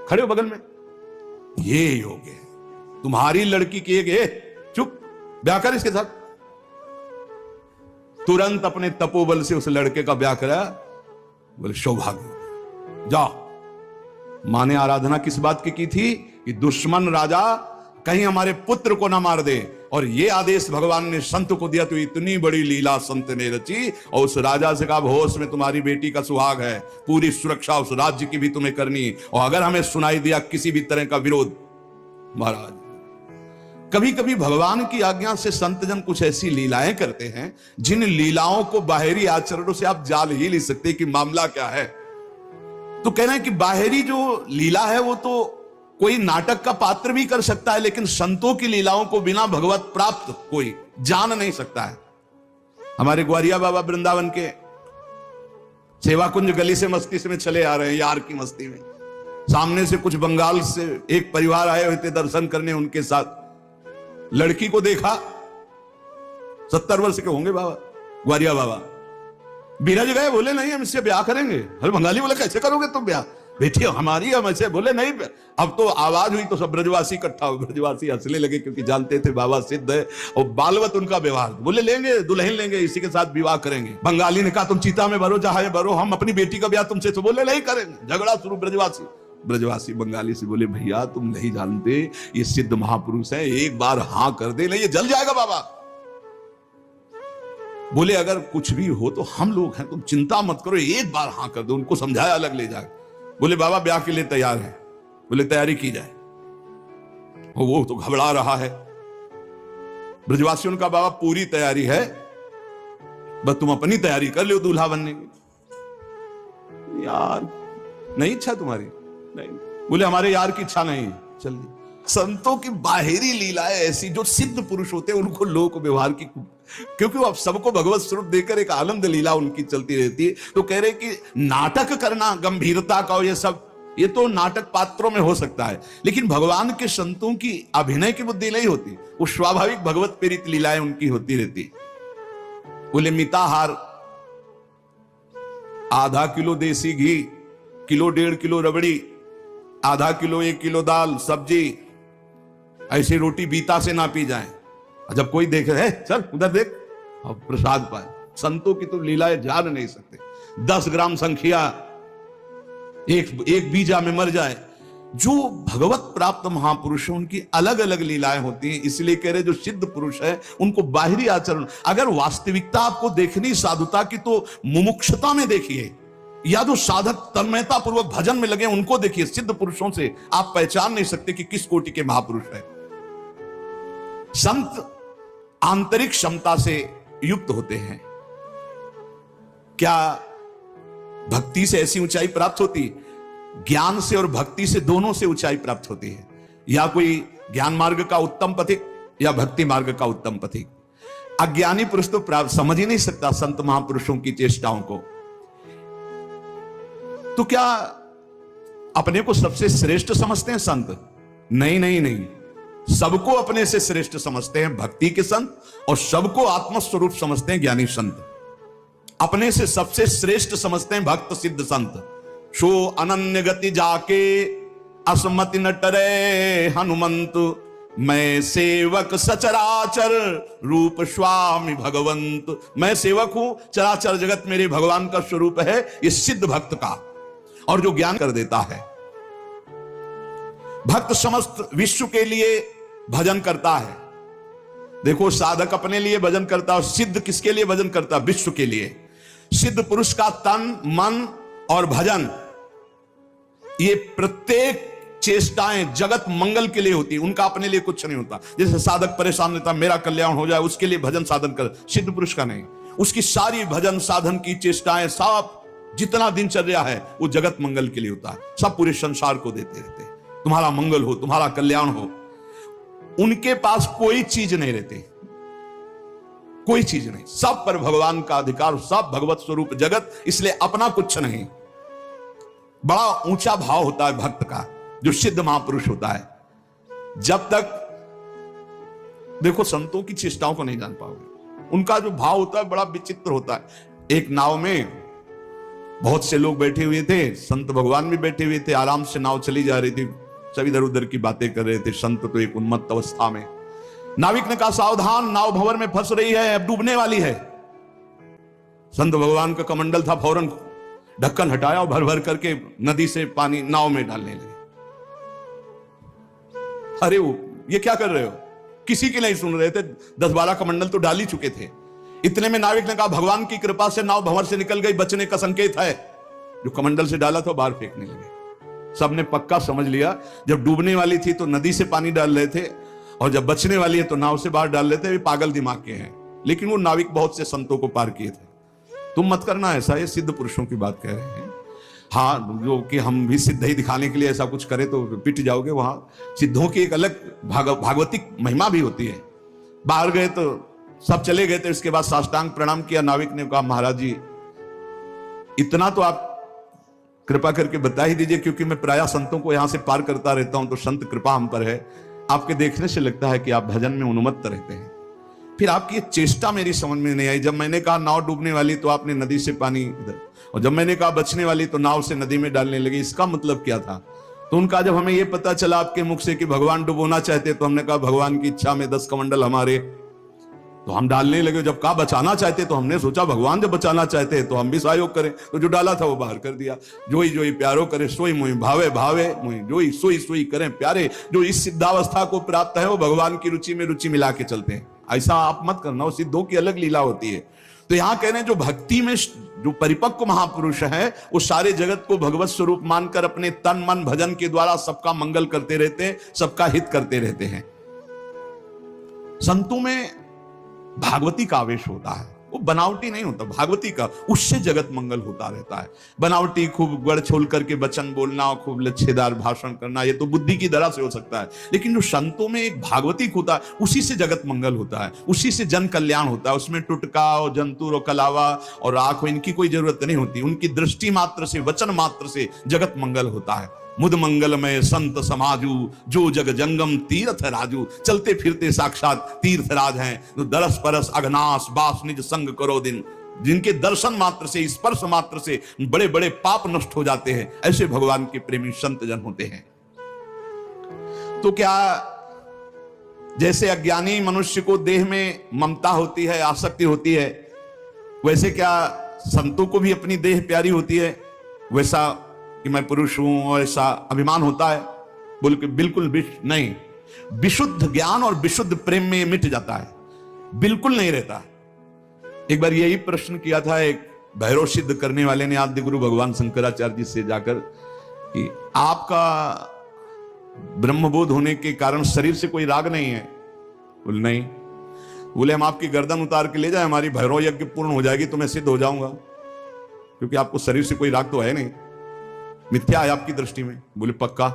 खड़े हो बगल में, ये योग्य है तुम्हारी लड़की की, एक चुप ब्याह कर इसके साथ। तुरंत अपने तपोबल से उस लड़के का ब्याह कराया। बोले सौभाग्य, जाओ। मां ने आराधना किस बात की थी कि दुश्मन राजा कहीं हमारे पुत्र को ना मार दे, और ये आदेश भगवान ने संत को दिया, तो इतनी बड़ी लीला संत ने रची। और उस राजा से कहा होश में तुम्हारी बेटी का सुहाग है, पूरी सुरक्षा उस राज्य की भी तुम्हें करनी, और अगर हमें सुनाई दिया किसी भी तरह का विरोध, महाराज कभी कभी भगवान की आज्ञा से संत जन कुछ ऐसी लीलाएं करते हैं जिन लीलाओं को बाहरी आचरणों से आप जान ही नहीं सकते कि मामला क्या है। तो कहना है कि बाहरी जो लीला है वो तो कोई नाटक का पात्र भी कर सकता है, लेकिन संतों की लीलाओं को बिना भगवत प्राप्त कोई जान नहीं सकता है। हमारे ग्वारिया बाबा वृंदावन के सेवा कुंज गली से मस्ती से में चले आ रहे हैं, यार की मस्ती में, सामने से कुछ बंगाल से एक परिवार आए हुए थे दर्शन करने, उनके साथ लड़की को देखा, 70 वर्ष के होंगे बाबा, ग्वारिया बाबा। बीरज गए, बोले नहीं हम इससे ब्याह करेंगे। अरे बंगाली बोले कैसे करोगे तुम ब्याह, बेटी हमारी, हम ऐसे। बोले नहीं, अब तो आवाज हुई तो सब ब्रजवासी इकट्ठा हो, ब्रजवासी हंसने लगे क्योंकि जानते थे बाबा सिद्ध है और बालवत उनका व्यवहार। बोले लेंगे, दुल्हन लेंगे, इसी के साथ विवाह करेंगे। बंगाली ने कहा तुम चीता में भरो, जहां भरो, हम अपनी बेटी का ब्याह तुमसे। तो बोले नहीं करेंगे, झगड़ा शुरू। ब्रजवासी बंगाली से बोले भैया तुम नहीं जानते, ये सिद्ध महापुरुष है, एक बार हां कर दे, नहीं ये जल जाएगा बाबा। बोले अगर कुछ भी हो तो हम लोग हैं, तुम चिंता मत करो, एक बार हाँ कर दो। उनको समझाया, अलग ले जाए। बोले बाबा ब्याह के लिए तैयार है। बोले तैयारी की जाए। वो तो घबरा रहा है। ब्रजवासियों का बाबा पूरी तैयारी है, बस तुम अपनी तैयारी कर लो दूल्हा बनने की। यार नहीं इच्छा तुम्हारी? नहीं। बोले हमारे यार की इच्छा नहीं। चल, संतों की बाहरी लीलाएं ऐसी, जो सिद्ध पुरुष होते हैं उनको लोक व्यवहार की, क्योंकि वो आप सबको भगवत स्वरूप देकर एक आनंद लीला उनकी चलती रहती है। तो कह रहे कि नाटक करना गंभीरता का, ये सब ये तो नाटक पात्रों में हो सकता है, लेकिन भगवान के संतों की अभिनय की बुद्धि नहीं होती, वो स्वाभाविक भगवत प्रेरित लीलाएं उनकी होती रहती। बोले मिताहार, आधा किलो देसी घी, किलो 1.5 किलो रबड़ी, आधा किलो 1 किलो दाल सब्जी, ऐसी रोटी बीता से ना पी जाए। जब कोई देखे है चल उधर देख, अब प्रसाद पाए, संतों की तो लीलाएं जान नहीं सकते। 10 ग्राम संख्या एक बीजा में मर जाए। जो भगवत प्राप्त महापुरुष हैं उनकी अलग अलग लीलाएं होती हैं। इसलिए कह रहे जो सिद्ध पुरुष है उनको बाहरी आचरण, अगर वास्तविकता आपको देखनी साधुता की तो मुमुक्षता में देखिए, या जो साधक तन्मयता पूर्वक भजन में लगे उनको देखिए। सिद्ध पुरुषों से आप पहचान नहीं सकते कि किस कोटि के महापुरुष है। संत आंतरिक क्षमता से युक्त होते हैं। क्या भक्ति से ऐसी ऊंचाई प्राप्त होती है? ज्ञान से और भक्ति से, दोनों से ऊंचाई प्राप्त होती है। या कोई ज्ञान मार्ग का उत्तम पथिक या भक्ति मार्ग का उत्तम पथिक। अज्ञानी पुरुष तो प्राप्त समझ ही नहीं सकता संत महापुरुषों की चेष्टाओं को। तो क्या अपने को सबसे श्रेष्ठ समझते हैं संत? नहीं नहीं नहीं, सबको अपने से श्रेष्ठ समझते हैं भक्ति के संत, और सबको आत्मस्वरूप समझते हैं ज्ञानी संत। अपने से सबसे श्रेष्ठ समझते हैं भक्त सिद्ध संत। शो अनन्य गति जाके असमति न टरे हनुमंत, मैं सेवक सचराचर रूप स्वामी भगवंत। मैं सेवक हूं, चराचर जगत मेरे भगवान का स्वरूप है, ये सिद्ध भक्त का। और जो ज्ञान कर देता है, भक्त समस्त विश्व के लिए भजन करता है। देखो, साधक अपने लिए भजन करता है, सिद्ध किसके लिए भजन करता है? विश्व के लिए। सिद्ध पुरुष का तन मन और भजन, ये प्रत्येक चेष्टाएं जगत मंगल के लिए होती है, उनका अपने लिए कुछ नहीं होता। जैसे साधक परेशान रहता, मेरा कल्याण हो जाए, उसके लिए भजन साधन कर। सिद्ध पुरुष का नहीं, उसकी सारी भजन साधन की चेष्टाएं, सब जितना दिनचर्या है वो जगत मंगल के लिए होता है। सब पूरे संसार को देते रहते, तुम्हारा मंगल हो, तुम्हारा कल्याण हो। उनके पास कोई चीज नहीं रहती, कोई चीज नहीं, सब पर भगवान का अधिकार, सब भगवत स्वरूप जगत, इसलिए अपना कुछ नहीं। बड़ा ऊंचा भाव होता है भक्त का, जो सिद्ध महापुरुष होता है। जब तक देखो संतों की चेष्टाओं को नहीं जान पाओगे, उनका जो भाव होता है बड़ा विचित्र होता है। एक नाव में बहुत से लोग बैठे हुए थे, संत भगवान भी बैठे हुए थे, आराम से नाव चली जा रही थी, सब इधर उधर की बातें कर रहे थे। संत तो एक उन्मत्त अवस्था में। नाविक ने कहा, सावधान, नाव भंवर में फंस रही है, अब डूबने वाली है। संत भगवान का कमंडल था, फौरन ढक्कन हटाया और भर भर करके नदी से पानी नाव में डालने लगे। अरे वो ये क्या कर रहे हो? किसी की नहीं सुन रहे थे, 10-12 कमंडल तो डाल ही चुके थे। इतने में नाविक ने कहा, भगवान की कृपा से नाव भंवर से निकल गई, बचने का संकेत है। जो कमंडल से डाला था बाहर फेंकने लगे। सबने पक्का समझ लिया, जब डूबने वाली थी तो नदी से पानी डाल रहे थे, और जब बचने वाली है तो नाव से बाहर डाल लेते। वे पागल दिमाग के हैं, लेकिन वो नाविक बहुत से संतों को पार किए थे। तुम मत करना ऐसा, ये सिद्ध पुरुषों की बात कह रहे हैं। हाँ, जो कि हम भी सिद्ध ही दिखाने के लिए ऐसा कुछ करें तो पिट जाओगे। वहां सिद्धों की एक अलग भागवतिक महिमा भी होती है। बाहर गए तो सब चले गए थे, इसके बाद साष्टांग प्रणाम किया। नाविक ने कहा, महाराज जी इतना तो आप कृपा करके बता ही दीजिए, क्योंकि मैं प्रायः संतों को यहां से पार करता रहता हूं, तो संत कृपा हम पर है। आपके देखने से लगता है कि आप भजन में उन्मत्त रहते हैं। फिर आपकी ये चेष्टा मेरी समझ में नहीं आई। जब मैंने कहा नाव डूबने वाली तो आपने नदी से पानी इधर, और जब मैंने कहा बचने वाली तो नाव से नदी में डालने लगी। इसका मतलब क्या था? तो उनका जब हमें यह पता चला आपके मुख से कि भगवान डुबोना चाहते, तो हमने कहा भगवान की इच्छा में 10 कमंडल हमारे, तो हम डालने लगे। जब कहा बचाना चाहते तो हमने सोचा भगवान जब बचाना चाहते हैं तो हम भी सहयोग करें, तो जो डाला था वो बाहर कर दिया। जोई जोई प्यारो करे सोई मोई भावे भावे मोई, जोई सोई सोई करें प्यारे। जो इस सिद्धावस्था को प्राप्त है वो भगवान की रुचि में रुचि मिला के चलते हैं। ऐसा आप मत करना, वो सिद्धों की अलग लीला होती है। तो यहां कह रहे हैं जो भक्ति में जो परिपक्व महापुरुष है वो सारे जगत को भगवत स्वरूप मानकर अपने तन मन भजन के द्वारा सबका मंगल करते रहते हैं, सबका हित करते रहते हैं। संतों में भागवती का आवेश होता है, वो बनावटी नहीं होता, भागवती का, उससे जगत मंगल होता रहता है। बनावटी खूब गढ़ छोल करके वचन बोलना, खूब लच्छेदार भाषण करना, ये तो बुद्धि की तरह से हो सकता है। लेकिन जो संतों में एक भागवती होता है, उसी से जगत मंगल होता है, उसी से जन कल्याण होता है। उसमें टुटका और जंतुर और कलावा और आंख इनकी कोई जरूरत नहीं होती। उनकी दृष्टि मात्र से, वचन मात्र से जगत मंगल होता है। मुद मंगलमय संत समाजू, जो जग जंगम तीर्थ राजू। चलते फिरते साक्षात तीर्थराज हैं, जो दरस परस अघनाश बास निज संग करो दिन। जिनके दर्शन मात्र से, स्पर्श मात्र से बड़े बड़े पाप नष्ट हो जाते हैं, ऐसे भगवान के प्रेमी संत जन होते हैं। तो क्या जैसे अज्ञानी मनुष्य को देह में ममता होती है, आसक्ति होती है, वैसे क्या संतों को भी अपनी देह प्यारी होती है, वैसा कि मैं पुरुष हूं और ऐसा अभिमान होता है? बोल के बिल्कुल नहीं। विशुद्ध ज्ञान और विशुद्ध प्रेम में मिट जाता है, बिल्कुल नहीं रहता। एक बार यही प्रश्न किया था एक भैरव सिद्ध करने वाले ने आद्य गुरु भगवान शंकराचार्य जी से जाकर कि आपका ब्रह्मबोध होने के कारण शरीर से कोई राग नहीं है? बोले नहीं। बोले हम आपकी गर्दन उतार के ले जाए, हमारी भैरव यज्ञ पूर्ण हो जाएगी तो मैं सिद्ध हो जाऊंगा, क्योंकि आपको शरीर से कोई राग तो है नहीं, मिथ्या है आपकी दृष्टि में। बोले पक्का,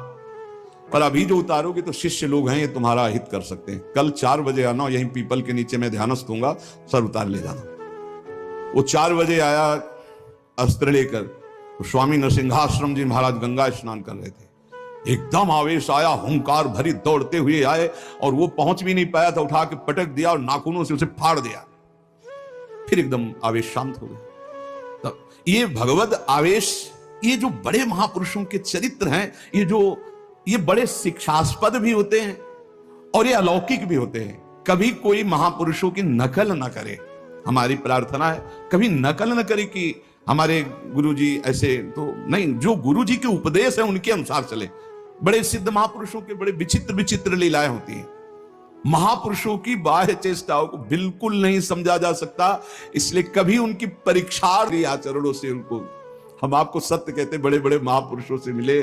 पर अभी जो उतारोगे तो शिष्य लोग हैं, ये तुम्हारा हित कर सकते हैं। कल 4 बजे आना, यहीं पीपल के नीचे मैं ध्यानस्थ दूंगा, सर उतार ले जाना। वो 4 बजे आया अस्त्र लेकर, तो स्वामी नरसिंहाश्रम जी महाराज गंगा स्नान कर रहे थे। एकदम आवेश आया, हुंकार भरी दौड़ते हुए आए और वो पहुंच भी नहीं पाया था, उठा के पटक दिया और नाखूनों से उसे फाड़ दिया। फिर एकदम आवेश शांत हो गया। तब ये भगवत आवेश, ये जो बड़े महापुरुषों के चरित्र हैं, ये बड़े शिक्षास्पद भी होते हैं और ये अलौकिक भी होते हैं। कभी कोई महापुरुषों की नकल ना करे, हमारी प्रार्थना है कभी नकल न करे कि हमारे गुरुजी ऐसे, तो नहीं, जो गुरुजी के उपदेश है उनके अनुसार चले। बड़े सिद्ध महापुरुषों के बड़े विचित्र विचित्र लीलाएं होती हैं। महापुरुषों की बाह्य चेष्टाओं को बिल्कुल नहीं समझा जा सकता, इसलिए कभी उनकी परीक्षा आचरणों से उनको, हम आपको सत्य कहते, बड़े बड़े महापुरुषों से मिले,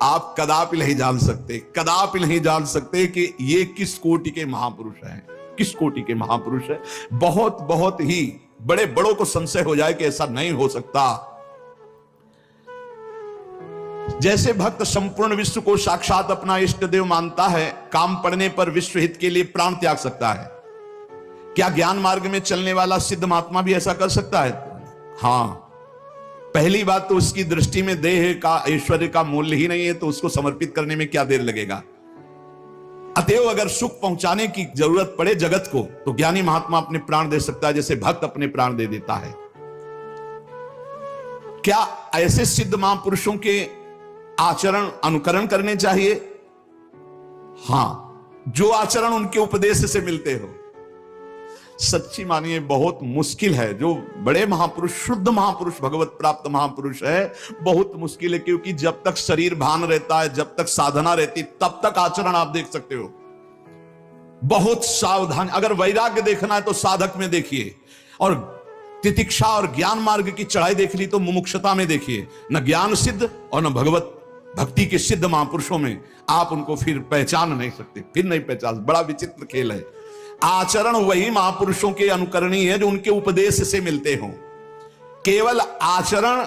आप कदापि नहीं जान सकते, कदापि नहीं जान सकते कि ये किस कोटि के महापुरुष हैं, किस कोटि के महापुरुष है। बहुत बहुत ही बड़े बड़ों को संशय हो जाए कि ऐसा नहीं हो सकता। जैसे भक्त संपूर्ण विश्व को साक्षात अपना इष्ट देव मानता है, काम पड़ने पर विश्व हित के लिए प्राण त्याग सकता है। क्या ज्ञान मार्ग में चलने वाला सिद्ध महात्मा भी ऐसा कर सकता है? हां। पहली बात तो उसकी दृष्टि में देह का, ऐश्वर्य का मूल्य ही नहीं है, तो उसको समर्पित करने में क्या देर लगेगा। अतएव अगर सुख पहुंचाने की जरूरत पड़े जगत को, तो ज्ञानी महात्मा अपने प्राण दे सकता है, जैसे भक्त अपने प्राण दे देता है। क्या ऐसे सिद्ध महापुरुषों के आचरण अनुकरण करने चाहिए? हां, जो आचरण उनके उपदेश से मिलते हो। सच्ची मानिए बहुत मुश्किल है, जो बड़े महापुरुष, शुद्ध महापुरुष, भगवत प्राप्त महापुरुष है, बहुत मुश्किल है, क्योंकि जब तक शरीर भान रहता है, जब तक साधना रहती, तब तक आचरण आप देख सकते हो। बहुत सावधान, अगर वैराग्य देखना है तो साधक में देखिए, और तितिक्षा और ज्ञान मार्ग की चढ़ाई देख ली तो मुमुक्षता में देखिए। न ज्ञान सिद्ध और न भगवत भक्ति के सिद्ध महापुरुषों में आप उनको फिर पहचान नहीं सकते, फिर नहीं पहचान। बड़ा विचित्र खेल है। आचरण वही महापुरुषों के अनुकरणीय है जो उनके उपदेश से मिलते हो। केवल आचरण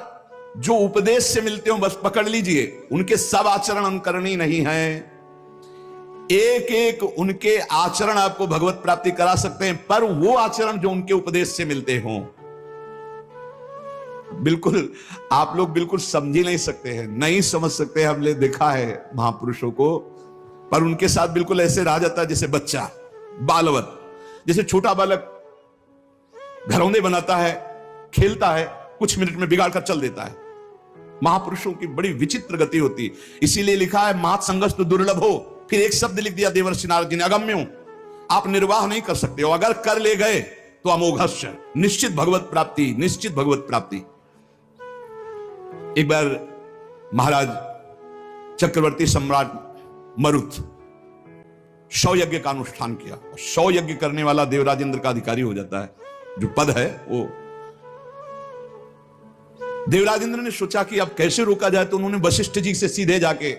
जो उपदेश से मिलते हो बस पकड़ लीजिए, उनके सब आचरण अनुकरणीय नहीं है। एक एक उनके आचरण आपको भगवत प्राप्ति करा सकते हैं, पर वो आचरण जो उनके उपदेश से मिलते हो, बिल्कुल आप लोग बिल्कुल समझ ही नहीं सकते हैं, नहीं समझ सकते। हमने देखा है महापुरुषों को, पर उनके साथ बिल्कुल ऐसे रहा जाता है जैसे बच्चा, बालवत। जैसे छोटा बालक घरौंदे बनाता है, खेलता है, कुछ मिनट में बिगाड़ कर चल देता है। महापुरुषों की बड़ी विचित्र गति होती है। इसीलिए लिखा है मात संगस्त दुर्लभ हो, फिर एक शब्द लिख दिया देवर्षि नारद जी ने, अगम्य हो, आप निर्वाह नहीं कर सकते हो। अगर कर ले गए तो अमोघस्य, निश्चित भगवत प्राप्ति, निश्चित भगवत प्राप्ति। एक बार महाराज चक्रवर्ती सम्राट मरुत 100 यज्ञ का अनुष्ठान किया। 100 यज्ञ करने वाला देवराज इंद्र का अधिकारी हो जाता है, जो पद है वो। देवराज इंद्र ने सोचा कि अब कैसे रोका जाए, तो उन्होंने वशिष्ठ जी से सीधे जाके,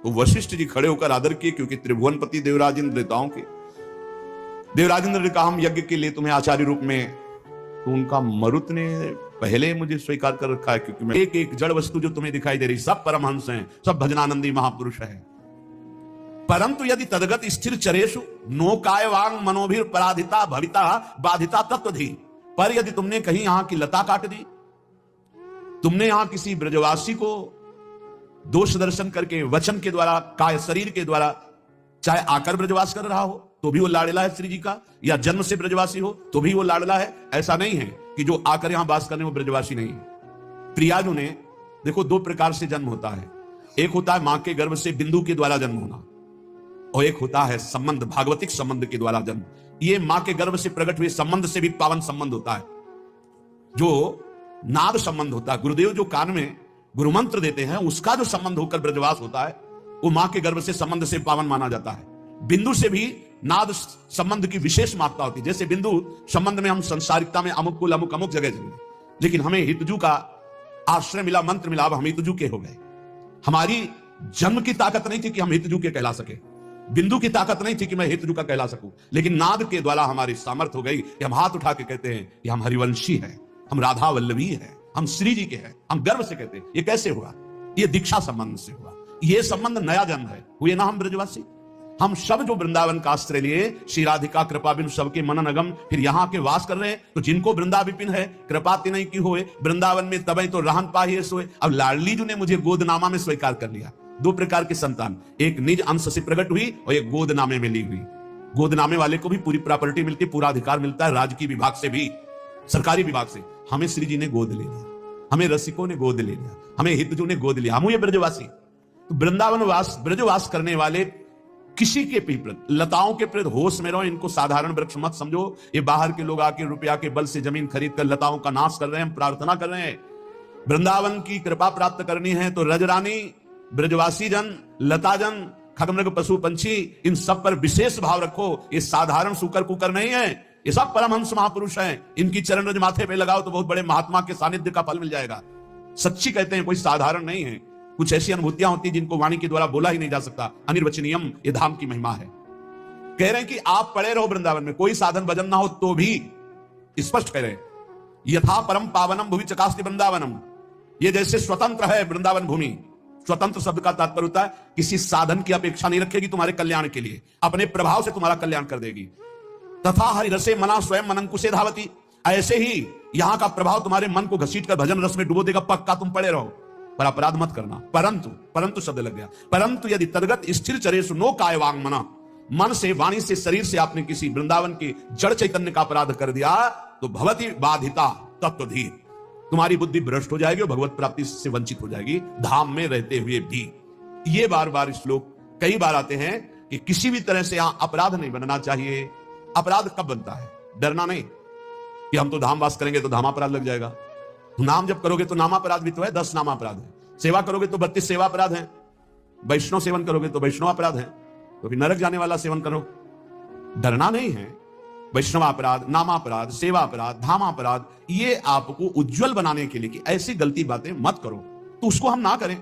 वो वशिष्ठ जी खड़े होकर आदर किए, क्योंकि त्रिभुवनपति देवराज इंद्र देवताओं के। देवराज इंद्र ने कहा हम यज्ञ के लिए तुम्हें आचार्य रूप में, तो उनका मरुत ने पहले मुझे स्वीकार कर रखा है, क्योंकि मैं एक एक जड़ वस्तु जो तुम्हें दिखाई दे रही सब परमहंस हैं, सब भजनानंदी महापुरुष हैं। परंतु यदि तदगत स्थिर चरेशु नो काय वांग मनोभिर पराधिता भविता बाधिता तत्वधि, पर यदि तुमने कहीं यहां की लता काट दी, तुमने यहां किसी ब्रजवासी को दोष दर्शन करके वचन के द्वारा, काय शरीर के द्वारा, चाहे आकर ब्रजवास कर रहा हो तो भी वो लाडला है श्री जी का, या जन्म से ब्रजवासी हो तो भी वो लाडला है। ऐसा नहीं है कि जो आकर यहां वास करने वो ब्रजवासी नहीं है। प्रियाजू ने देखो 2 प्रकार से जन्म होता है। एक होता है मां के गर्भ से बिंदु के द्वारा जन्म होना, और एक होता है संबंध, भागवतिक संबंध के द्वारा जन्म। ये मां के गर्भ से प्रकट हुए संबंध से भी पावन संबंध होता है। जो नाद संबंध होता है, गुरुदेव जो कान में गुरु मंत्र देते हैं उसका जो संबंध होकर ब्रजवास होता है, वो मां के गर्भ से संबंध से पावन माना जाता है। बिंदु से भी नाद संबंध की विशेष महत्ता होती है। जैसे बिंदु संबंध में हम संसारिकता में अमुक कुल अमुक अमुक जगह चले, लेकिन हमें हितजू का आश्रय मिला, मंत्र मिला, अब हम हितजू के हो गए। हमारी जन्म की ताकत नहीं थी कि हम हितजू के कहला सके, बिंदु की ताकत नहीं थी कि मैं हितजू का कहला सकूं, लेकिन नाद के द्वारा हमारी सामर्थ्य हो गई कि हम हाथ उठा के कहते हैं कि हम हरिवंशी हैं, हम राधा वल्लभी हैं, हम श्री जी के हैं, हम गर्व से कहते हैं। ये कैसे हुआ? ये दीक्षा संबंध से हुआ। ये संबंध नया जन्म है, हुए ना हम ब्रजवासी। हम सब जो वृंदावन का आश्रय लिए, श्री राधिका कृपा बिन सबके मनन अगम, फिर यहाँ के वास कर रहे हैं, तो जिनको वृंदा विपिन है कृपा तिनहि की होए, वृंदावन में तबई तो रहन पाहिए सोए। अब लाडली जी ने मुझे गोदनामा में स्वीकार कर लिया। दो प्रकार की संतान, एक निज अंश से प्रकट हुई और एक गोदनामे में ली हुई। गोदनामे वाले को भी पूरी प्रॉपर्टी मिलती, पूरा अधिकार मिलता है, राजकीय विभाग से भी, सरकारी विभाग से। हमें श्री जी ने गोद ले लिया, हमें रसिकों ने गोद ले लिया, हमें हितजू ने गोद लिया, हम हुए ब्रजवासी। तो वृंदावन वास, ब्रजवास करने वाले किसी के भी प्रति, लताओं के प्रति होश में रहो। इनको साधारण वृक्ष मत समझो। ये बाहर के लोग आके रुपया के बल से जमीन खरीद कर लताओं का नाश कर रहे हैं, हम प्रार्थना कर रहे हैं। वृंदावन की कृपा प्राप्त करनी है तो रजरानी, ब्रजवासी जन, लता जन, खगमृग पशु पंछी, इन सब पर विशेष भाव रखो। ये साधारण सुकर कुकर नहीं है, ये सब परमहंस महापुरुष हैं। इनकी चरण रज माथे पे लगाओ तो बहुत बड़े महात्मा के सानिध्य का फल मिल जाएगा। सच्ची कहते हैं, कोई साधारण नहीं है। कुछ ऐसी अनुभूतियां होती जिनको वाणी के द्वारा बोला ही नहीं जा सकता। अनिर्वचनीयम ये धाम की महिमा है। कह रहे हैं कि आप पड़े रहो वृंदावन में, कोई साधन भजन ना हो तो भी, स्पष्ट कह रहे हैं, यथा परम पावनम भुवि चकास्ति वृंदावनम। ये जैसे स्वतंत्र है वृंदावन भूमि। स्वतंत्र शब्द का तात्पर्य होता है किसी साधन की अपेक्षा नहीं रखेगी तुम्हारे कल्याण के लिए, अपने प्रभाव से तुम्हारा कल्याण कर देगी। तथा हरि रसे मना स्वयं मनंकुशे धावती। ऐसे ही यहां का प्रभाव तुम्हारे मन को घसीट कर भजन रस में डुबो देगा। पक्का तुम पड़े रहो, पर अपराध मत करना। परंतु शब्द लग गया, परंतु यदि तदगत स्थिर चरेषु नो काय वांग मना, मन से, वाणी से, शरीर से आपने किसी वृंदावन के जड़ चैतन्य का अपराध कर दिया तो भवति बाधिता तत्वधीर, तुम्हारी बुद्धि भ्रष्ट हो जाएगी और भगवत प्राप्ति से वंचित हो जाएगी, धाम में रहते हुए भी। ये बार बार श्लोक कई बार आते हैं कि किसी भी तरह से यहां अपराध नहीं बनना चाहिए। अपराध कब बनता है? डरना नहीं कि हम तो धाम वास करेंगे तो धामापराध लग जाएगा। नाम जब करोगे तो नामापराध भी तो है, 10 नामापराध है। सेवा करोगे तो 32 सेवा अपराध है। वैष्णव सेवन करोगे तो वैष्णव अपराध है। तो फिर नरक जाने वाला सेवन करो, डरना नहीं है। वैष्णव अपराध, नामापराध, सेवा अपराध, धामापराध, ये आपको उज्जवल बनाने के लिए कि ऐसी गलती बातें मत करो, तो उसको हम ना करें।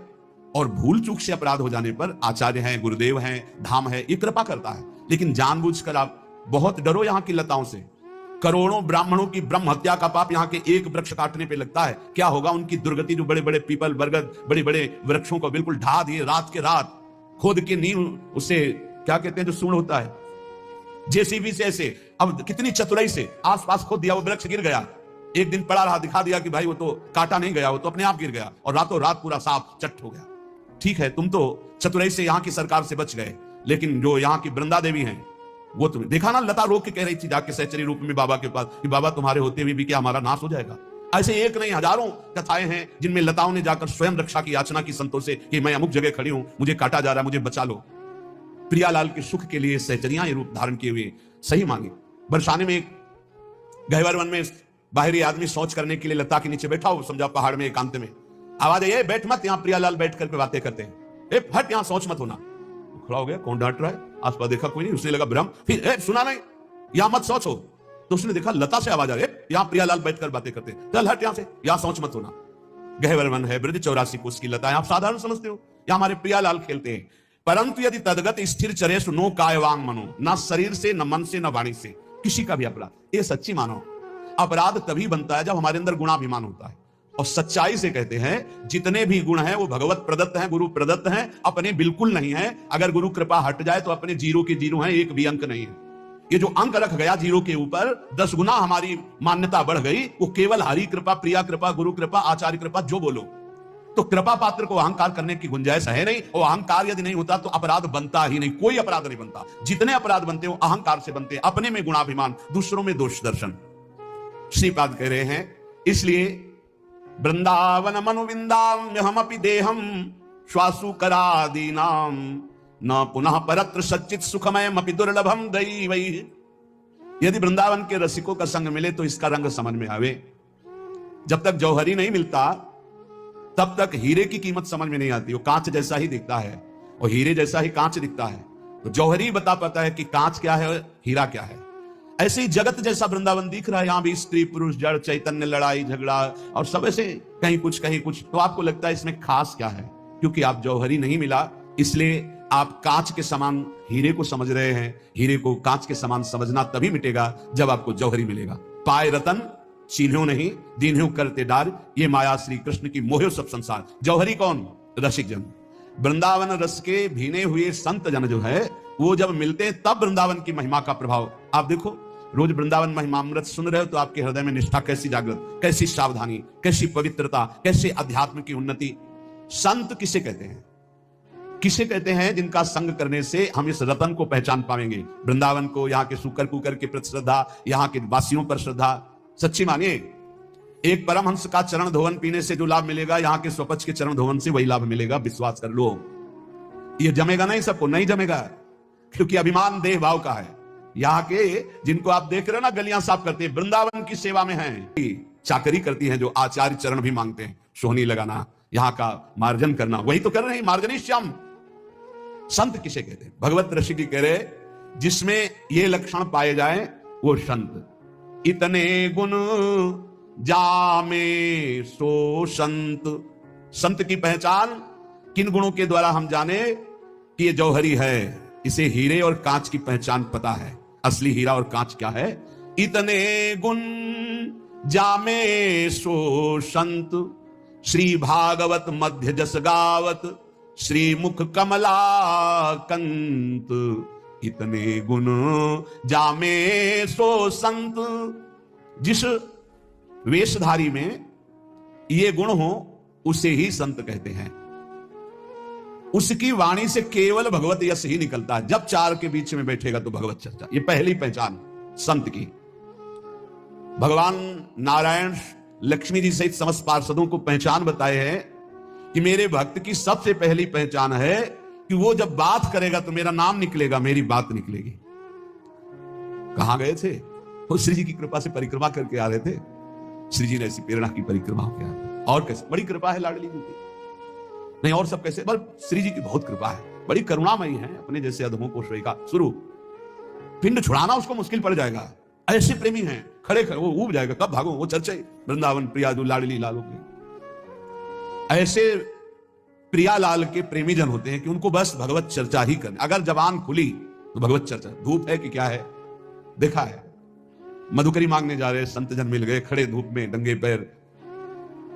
और भूल चूक से अपराध हो जाने पर आचार्य हैं, गुरुदेव हैं, धाम है, ये कृपा करता है। लेकिन जानबूझकर आप बहुत डरो यहां की लताओं से। करोड़ों ब्राह्मणों की ब्रह्म हत्या का पाप यहाँ के एक वृक्ष काटने पे लगता है। क्या होगा उनकी दुर्गति? जो बड़े बड़े पीपल, बरगद, बड़े बड़े वृक्षों को बिल्कुल ढा दिए, रात के रात खोद के नींव, उसे क्या कहते हैं जो सूंड होता है, जेसीबी से ऐसे, अब कितनी चतुराई से आसपास खोद दिया, वो वृक्ष गिर गया। एक दिन पड़ा रहा, दिखा दिया कि भाई वो तो काटा नहीं गया, वो तो अपने आप गिर गया और रातों रात पूरा साफ चट हो गया। ठीक है, तुम तो चतुराई से यहाँ की सरकार से बच गए, लेकिन जो यहाँ की वृंदा देवी हैं वो तुम्हें देखा ना, लता रोक के कह रही थी जाके सहचरी रूप में बाबा के पास कि बाबा तुम्हारे होते हुए भी क्या हमारा नाश हो जाएगा? ऐसे एक नहीं हजारों कथाएं हैं जिनमें लताओं ने जाकर स्वयं रक्षा की याचना की संतों से कि मैं अमुक जगह खड़ी हूं, मुझे काटा जा रहा है, मुझे बचा लो। प्रियालाल के सुख के लिए सहचरियां ये रूप धारण किए हुए सही मांगे। बरसाने में एक गहवर वन में बाहरी आदमी शौच करने के लिए लता के नीचे बैठा हो, समझा पहाड़ में एकांत में, आवाज आई, बैठ मत यहाँ, प्रियालाल बैठ करके बातें करते हैं, हट यहाँ, शौच मत होना। खड़ा हो गया, कौन डांट रहा है? आसपास देखा कोई नहीं, उसने लगा भ्रम, फिर सुना नहीं, यहां मत शौच हो। तो उसने देखा लता से आवाज आ रही, यहाँ प्रियालाल बैठकर बातें करते हैं, चल हट यहाँ से, यहाँ शौच मत होना। गहवर वन है, ब्रज 84 कोस की लता है, आप साधारण समझते हो, यहाँ हमारे प्रियालाल खेलते हैं। परंतु यदि तदगत स्थिर चरेषु नो काय वांग मनो, ना शरीर से, न मन से, न वाणी से, किसी का भी अपराध। ये सच्ची मानो, अपराध तभी बनता है जब हमारे अंदर गुणाभिमान होता है। और सच्चाई से कहते हैं जितने भी गुण हैं वो भगवत प्रदत्त हैं, गुरु प्रदत्त हैं, अपने बिल्कुल नहीं है। अगर गुरु कृपा हट जाए तो अपने जीरो के जीरो हैं, एक भी अंक नहीं है। ये जो अंक रख गया जीरो के ऊपर, 10 गुना हमारी मान्यता बढ़ गई, वो केवल हरि कृपा, प्रिया कृपा, गुरु कृपा, आचार्य कृपा जो बोलो। तो कृपा पात्र को अहंकार करने की गुंजाइश है नहीं, और अहंकार यदि नहीं होता तो अपराध बनता ही नहीं, कोई अपराध नहीं बनता। जितने अपराध बनते हो अहंकार से बनते हैं, अपने में गुणाभिमान, दूसरों में दोष दर्शन। श्रीपाद कह रहे हैं, इसलिए वृंदावन मनुविंदाम्यहमपि देहम श्वासु करादीनाम न पुनः परत्र सच्चित सुखमयमपि दुर्लभम दैवै। यदि वृंदावन के रसिकों का संग मिले तो इसका रंग समझ में आवे। जब तक जौहरी नहीं मिलता तब तक हीरे की कीमत समझ में नहीं आती। वो कांच जैसा ही दिखता है और हीरे जैसा ही कांच दिखता है, तो जौहरी बता पाता है कि कांच क्या है और हीरा क्या है। ऐसे ही जगत जैसा वृंदावन दिख रहा है, यहां भी स्त्री पुरुष जड़ चैतन्य लड़ाई झगड़ा और सब ऐसे कहीं कुछ, तो आपको लगता है इसमें खास क्या है, क्योंकि आप जौहरी नहीं मिला, इसलिए आप कांच के समान हीरे को समझ रहे हैं। हीरे को कांच के समान समझना तभी मिटेगा जब आपको जौहरी मिलेगा। पाए रतन चिन्हो नहीं दीन्हो करते डार, ये माया श्री कृष्ण की मोहो सब संसार। जौहरी कौन? रसिक जन। वृंदावन रस के भीने हुए संत जन जो है वो जब मिलते हैं तब वृंदावन की महिमा का प्रभाव आप देखो। रोज वृंदावन महिमामृत सुन रहे हो तो आपके हृदय में निष्ठा कैसी जागृत, कैसी सावधानी, कैसी पवित्रता, कैसे अध्यात्म की उन्नति। संत किसे कहते हैं? किसे कहते हैं? जिनका संग करने से हम इस रतन को पहचान पाएंगे। वृंदावन को, यहाँ के सुकर कुकर के प्रति श्रद्धा, यहाँ के वासियों पर श्रद्धा। सच्ची मानिए, एक परमहंस का चरण धोवन पीने से जो लाभ मिलेगा, यहाँ के स्वपक्ष के चरण धोवन से वही लाभ मिलेगा, विश्वास कर लो। ये जमेगा नहीं, सबको नहीं जमेगा, क्योंकि अभिमान देह भाव का है। यहाँ के जिनको आप देख रहे हो ना गलियां साफ करते हैं, वृंदावन की सेवा में हैं। चाकरी करती हैं जो आचार्य चरण भी मांगते हैं, सोहनी लगाना, यहाँ का मार्जन करना, वही तो कर रहे हैं, मार्जनीश्याम। संत किसे कहते हैं? भगवत ऋषि की कह रहे जिसमें ये लक्षण पाए जाए वो संत। इतने गुण जामे सो संत। संत की पहचान किन गुणों के द्वारा हम जाने कि ये जौहरी है? इसे हीरे और कांच की पहचान पता है। असली हीरा और कांच क्या है? इतने गुण जामे सो संत, श्री भागवत मध्य जस गावत, श्री मुख कमला कंत। इतने गुण जामे सो संत। जिस वेशधारी में ये गुण हो उसे ही संत कहते हैं। उसकी वाणी से केवल भगवत यश ही निकलता है। जब चार के बीच में बैठेगा तो भगवत चर्चा, ये पहली पहचान संत की। भगवान नारायण लक्ष्मी जी सहित समस्त पार्षदों को पहचान बताए हैं कि मेरे भक्त की सबसे पहली पहचान है कि वो जब बात करेगा तो मेरा नाम निकलेगा, मेरी बात निकलेगी। कहां गए थे वो? श्री जी की कृपा से परिक्रमा करके आ रहे थे। श्री जी ने ऐसी प्रेरणा की परिक्रमा होकर आ, और कैसे बड़ी कृपा है लाडली जी की। नहीं और सब कैसे, बस श्री जी की बहुत कृपा है, बड़ी करुणामयी है। अपने जैसे अधमों को श्रेयका शुरू पिंड छुड़ाना उसको मुश्किल पड़ जाएगा। ऐसे प्रेमी हैं, खड़े खड़े वो ऊब जाएगा, कब भागो, वो चर्चे वृंदावन प्रियादु लाडली लालो के। ऐसे प्रियालाल के प्रेमी जन होते हैं कि उनको बस भगवत चर्चा ही करनी। अगर जबान खुली तो भगवत चर्चा। धूप है कि क्या है देखा है। मधुकरी मांगने जा रहे संत जन मिल गए, खड़े धूप में नंगे पैर,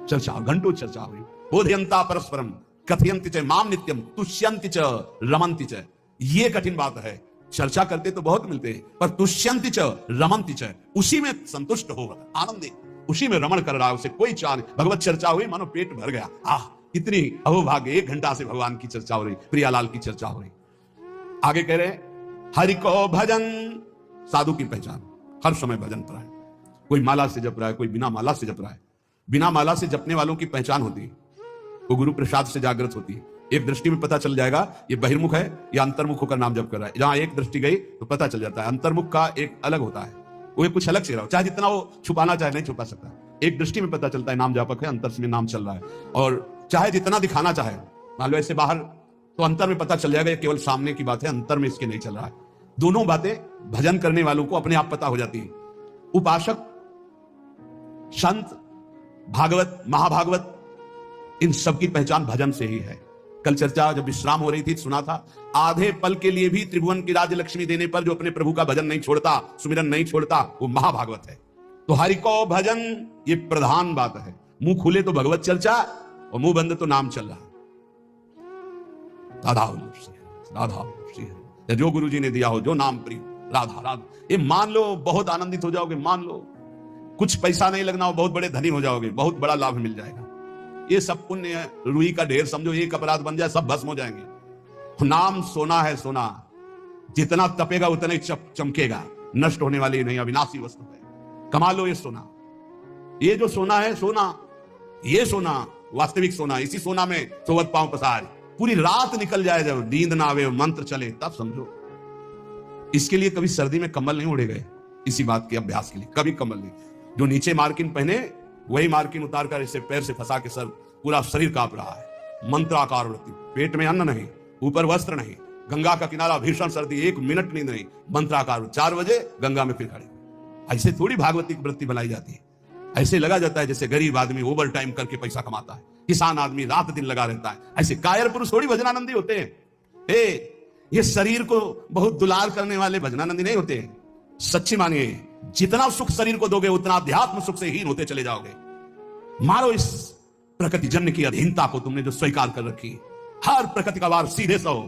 चर्चा, घंटों चर्चा हुई। बोधयंता परस्परम कथयंति च माम नित्यम तुष्यंति च रमंति च। ये कठिन बात है। चर्चा करते तो बहुत मिलते हैं, पर तुष्यंति च रमंति च, उसी में संतुष्ट हो, आनंद उसी में रमण कर रहा है, उसे कोई चाह नहीं। भगवत चर्चा हुई, मानो पेट भर गया। आह इतनी अहोभाग्य, 1 घंटा से भगवान की चर्चा हो रही, प्रियालाल की चर्चा हो रही। आगे कह रहे हरि को भजन। साधु की पहचान हर समय भजन पर है। कोई माला से जप रहा है, कोई बिना माला से जप रहा है। बिना माला से जपने वालों की पहचान होती है, वो गुरु प्रसाद से जागृत होती है। एक दृष्टि में पता चल जाएगा ये बहिर्मुख है या अंतर्मुख होकर नाम जप कर रहा है। जहां एक दृष्टि गई तो पता चल जाता है। अंतर्मुख का एक अलग होता है, वो कुछ अलग से रहा, चाहे जितना वो छुपाना चाहे नहीं छुपा सकता। एक दृष्टि में पता चलता है नाम जापक है, अंतर में नाम चल रहा है। और चाहे जितना दिखाना चाहे, मान लो ऐसे बाहर, तो अंतर में पता चल जाएगा ये केवल सामने की बात है, अंतर में इसके नहीं चल रहा है। दोनों बातें भजन करने वालों को अपने आप पता हो जाती है। उपासक, संत, भागवत, महाभागवत, इन सब की पहचान भजन से ही है। कल चर्चा जब विश्राम हो रही थी सुना था, आधे पल के लिए भी त्रिभुवन की राज्य लक्ष्मी देने पर जो अपने प्रभु का भजन नहीं छोड़ता, सुमिरन नहीं छोड़ता, वो महाभागवत है। तो हरि को भजन ये प्रधान बात है। मुंह खुले तो भगवत चर्चा और मुंह बंद तो नाम चल रहा है। राधा राधा जो गुरु जी ने दिया हो, जो नाम प्रिय, राधा राधा, ये मान लो, बहुत आनंदित हो जाओगे। मान लो कुछ पैसा नहीं लगना हो, बहुत बड़े धनी हो जाओगे, बहुत बड़ा लाभ मिल जाएगा। ये सब पुण्य रुई का ढेर समझो, एक अपराध बन जाए सब भस्म हो जाएंगे। नाम सोना है, सोना जितना तपेगा उतना ही चमकेगा, नष्ट होने वाली नहीं, अविनाशी वस्तु है। कमा लो ये सोना। ये जो सोना है, सोना, ये सोना वास्तविक सोना, इसी सोना में सोवत पांव पसार। पूरी रात निकल जाए, जब नींद ना आवे, मंत्र चले, तब समझो। इसके लिए कभी सर्दी में कंबल नहीं उड़े गए, इसी बात के अभ्यास के लिए कभी कंबल नहीं। जो नीचे मार्किन पहने वही मार्किन उतारकर इसे पैर से फंसा के सर पूरा शरीर कांप रहा है। मंत्राकार वृत्ति, पेट में अन्न नहीं, ऊपर वस्त्र नहीं, गंगा का किनारा, भीषण सर्दी, 1 मिनट नींद नहीं, मंत्राकार। 4 बजे गंगा में फिर खड़े। ऐसे थोड़ी भागवती की वृत्ति बनाई जाती है। ऐसे लगा जाता है जैसे गरीब आदमी ओवर टाइम करके पैसा कमाता है, किसान आदमी रात दिन लगा रहता है। ऐसे कायर पुरुष थोड़ी भजनानंदी होते हैं। ये शरीर को बहुत दुलार करने वाले भजनानंदी नहीं होते हैं। सच्ची मानिए, जितना सुख शरीर को दोगे उतना अध्यात्म सुख से हीन होते चले जाओगे। मारो इस प्रकृति जन्य की अधीनता को तुमने जो स्वीकार कर रखी। हर प्रकृति का वार सीधे सहो।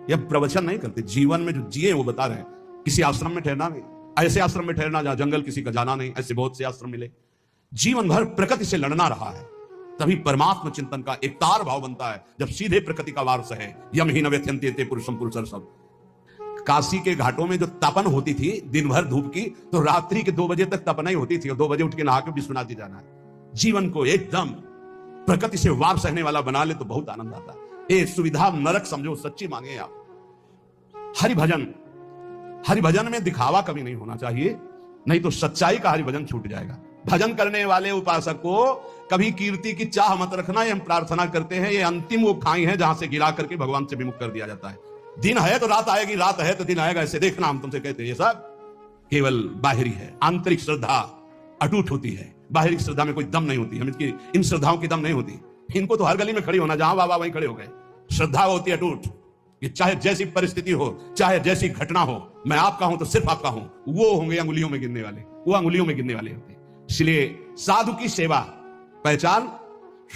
यह प्रवचन नहीं करते, जीवन में जो जिए वो बता रहे हैं। किसी आश्रम में ठहरना नहीं, ऐसे आश्रम में ठहरना जहां जंगल किसी का जाना नहीं, ऐसे बहुत से आश्रम मिले। जीवन भर प्रकृति से लड़ना रहा है, तभी परमात्मा चिंतन का एक तार भाव बनता है। जब सीधे प्रकृति का वार सहे, यम ही नवेत्यंते ते पुरुषम पुरुषर सब। काशी के घाटों में जो तपन होती थी दिन भर धूप की, तो रात्रि के 2 बजे तक तपना ही होती थी और 2 बजे उठ के नहा के विश्वनाथ जी जाना है। जीवन को एकदम प्रकृति से वार सहने वाला बना ले तो बहुत आनंद आता है। ये सुविधा नरक समझो, सच्ची मांगे आप। हरिभजन में दिखावा कभी नहीं होना चाहिए, नहीं तो सच्चाई का हरिभजन छूट जाएगा। भजन करने वाले उपासक को कभी कीर्ति की चाह मत रखना, ये हम प्रार्थना करते हैं। ये अंतिम वो खाई है जहां से गिरा करके भगवान से विमुख कर दिया जाता है। दिन है तो रात आएगी, रात है तो दिन आएगा, ऐसे देखना हम तुमसे कहते हैं। ये सब केवल बाहरी है। आंतरिक श्रद्धा अटूट होती है, बाहरी श्रद्धा में कोई दम नहीं होती। हम इसकी इन श्रद्धाओं की दम नहीं होती। इनको तो हर गली में खड़ी होना, जहां बाबा वहीं खड़े हो गए। श्रद्धा होती है अटूट, कि चाहे जैसी परिस्थिति हो, चाहे जैसी घटना हो, मैं आपका हूं तो सिर्फ आपका हूं। वो होंगे अंगुलियों में गिनने वाले, वो अंगुलियों में गिनने वाले होते। इसलिए साधु की सेवा पहचान,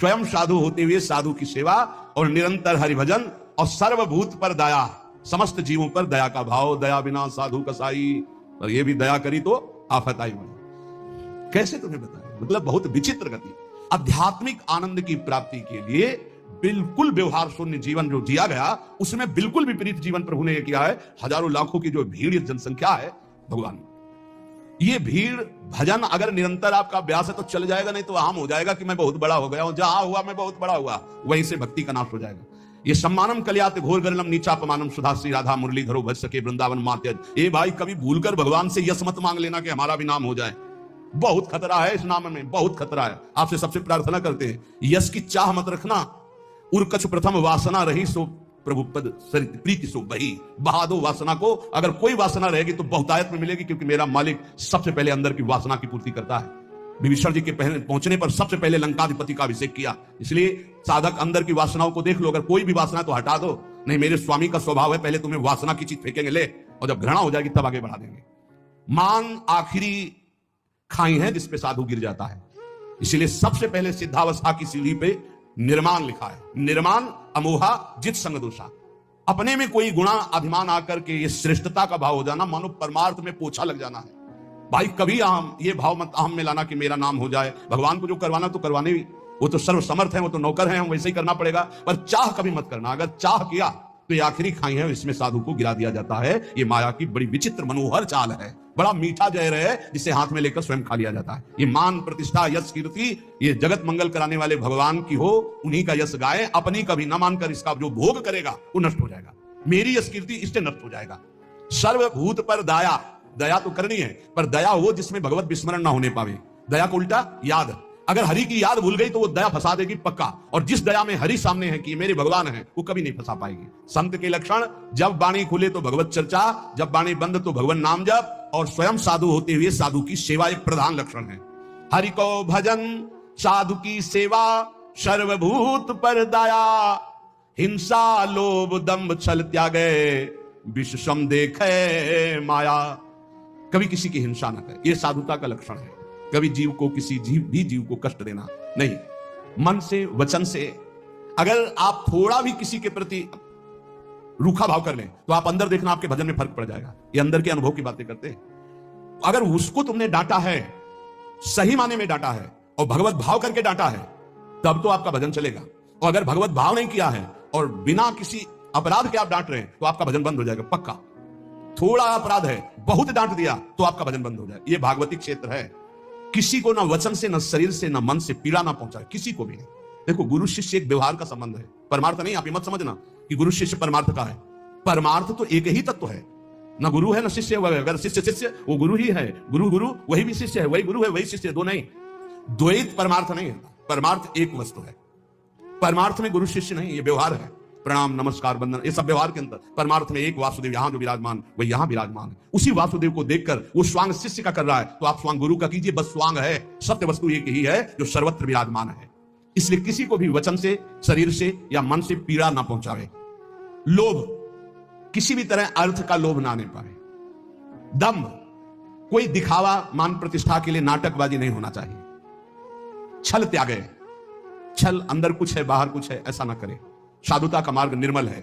स्वयं साधु होते हुए साधु की सेवा और निरंतर हरिभजन और सर्वभूत पर दया, समस्त जीवों पर दया का भाव। दया बिना साधु कसाई, और ये भी दया करी तो आफत आई बनी। कैसे तुम्हें बताएं, मतलब बहुत विचित्र गति। आध्यात्मिक आनंद की प्राप्ति के लिए बिल्कुल व्यवहार शून्य जीवन जो जिया गया, उसमें बिल्कुल विपरीत जीवन प्रभु ने किया है। हजारों लाखों की जो भीड़ जनसंख्या है भगवान, ये भीड़ भजन अगर निरंतर आपका अभ्यास है तो चल जाएगा, नहीं तो आम हो जाएगा कि मैं बहुत बड़ा हो गया हूं, जहां हुआ मैं बहुत बड़ा हुआ, वहीं से भक्ति का नाश हो जाएगा। ये सम्मानम कल्यात घोर गरलम नीचापमानम सुधा श्री राधा मुरली धरो भज सके वृंदावन मात्यज। ए भाई, कभी भूलकर भगवान से यश मत मांग लेना कि हमारा भी नाम हो जाए। बहुत खतरा है इस नाम में, बहुत खतरा है। आपसे सबसे प्रार्थना करते हैं, यश की चाह मत रखना। उर्कछ प्रथम वासना रही सो प्रभु पद सरित प्रीति सो बही। बहा दो वासना को। अगर कोई वासना रहेगी तो बहुतायत में मिलेगी, क्योंकि मेरा मालिक सबसे पहले अंदर की वासना की पूर्ति करता है। विभीषण जी के पहुंचने पर सबसे पहले लंकाधिपति का अभिषेक किया। इसलिए साधक अंदर की वासनाओं को देख लो, अगर कोई भी वासना तो हटा दो। नहीं, मेरे स्वामी का स्वभाव है, पहले तुम्हें वासना की चीज फेंकेंगे ले, और जब घृणा हो जाएगी तब आगे बढ़ा देंगे। मान आखिरी खाई है जिसपे साधु गिर जाता है। इसलिए सबसे पहले सिद्धावस्था की सीढ़ी पे निर्माण लिखा है। निर्माण अमोहा जित संग दोषा। अपने में कोई गुणा अभिमान आकर के ये श्रेष्ठता का भाव हो जाना, मानो परमार्थ में पोछा लग जाना है। भाई कभी ये भाव मत अहम में लाना कि मेरा नाम हो जाए। भगवान को जो करवाना तो करवाने भी, वो तो सर्व समर्थ है, वो तो नौकर है, हम वैसे ही करना पड़ेगा। पर चाह कभी मत करना। अगर चाह किया तो ये आखिरी खाई है, इसमें साधु को गिरा दिया जाता है। ये माया की बड़ी विचित्र मनोहर चाल है। बड़ा मीठा जहर है जिसे हाथ में लेकर स्वयं खा लिया जाता है। ये मान प्रतिष्ठा यश कीर्ति ये जगत मंगल कराने वाले भगवान की हो, उन्हीं का यश गाए। अपनी कभी न मानकर इसका जो भोग करेगा वो नष्ट हो जाएगा। मेरी यश कीर्ति इससे नष्ट हो जाएगा। सर्वभूत पर दया, दया तो करनी है, पर दया वो जिसमें भगवत विस्मरण ना होने पावे। दया को उल्टा याद, अगर हरि की याद भूल गई तो वो दया फंसा देगी पक्का। और जिस दया में हरि सामने है कि मेरे भगवान है, वो कभी नहीं फंसा पाएगी। संत के लक्षण, जब वाणी खुले तो भगवत चर्चा, जब वाणी बंद तो भगवान नाम जप, और स्वयं साधु होते हुए साधु की सेवा एक प्रधान लक्षण है। हरि को भजन, साधु की सेवा, सर्वभूत पर दया, हिंसा लोभ दंभ छल त्यागे, विश्व सम देखे माया। कभी किसी की हिंसा न करे, यह साधुता का लक्षण है। कभी जीव को, किसी जीव को कष्ट देना नहीं। मन से, वचन से अगर आप थोड़ा भी किसी के प्रति रूखा भाव कर लें तो आप अंदर देखना आपके भजन में फर्क पड़ जाएगा। ये अंदर के अनुभव की बातें करते हैं। अगर उसको तुमने डांटा है, सही माने में डांटा है और भगवत भाव करके डांटा है, तब तो आपका भजन चलेगा। और अगर भगवत भाव नहीं किया है और बिना किसी अपराध के आप डांट रहे हैं तो आपका भजन बंद हो जाएगा पक्का। थोड़ा अपराध है, बहुत डांट दिया तो आपका भजन बंद हो जाएगा। ये भागवती क्षेत्र है। किसी को ना वचन से, ना शरीर से, ना मन से पीड़ा ना पहुंचाए, किसी को भी नहीं। देखो, गुरु शिष्य एक व्यवहार का संबंध है, परमार्थ नहीं। आप ये मत समझना कि गुरु शिष्य परमार्थ का है। परमार्थ तो एक ही तत्व है, ना गुरु है ना शिष्य। अगर शिष्य शिष्य, वो गुरु ही है। गुरु गुरु, वही भी शिष्य है, वही गुरु है, वही शिष्य, दो नहीं। द्वैत परमार्थ नहीं है, परमार्थ एक वस्तु है। परमार्थ में गुरु शिष्य नहीं, ये व्यवहार है, प्रणाम नमस्कार वंदन, ये सब व्यवहार के अंदर। परमार्थ में एक वासुदेव यहां जो विराजमान वही यहां विराजमान है। उसी वासुदेव को देखकर वो स्वांग शिष्य का कर रहा है, तो आप स्वांग गुरु का कीजिए। बस स्वांग है, सत्य वस्तु एक ही है जो सर्वत्र विराजमान है। इसलिए किसी को भी वचन से, शरीर से या मन से पीड़ा ना पहुंचावे। लोभ, किसी भी तरह अर्थ का लोभ ना आने पाए। दम्भ, कोई दिखावा मान प्रतिष्ठा के लिए नाटकबाजी नहीं होना चाहिए। छल त्यागे, छल अंदर कुछ है बाहर कुछ है ऐसा ना करे। साधुता का मार्ग निर्मल है।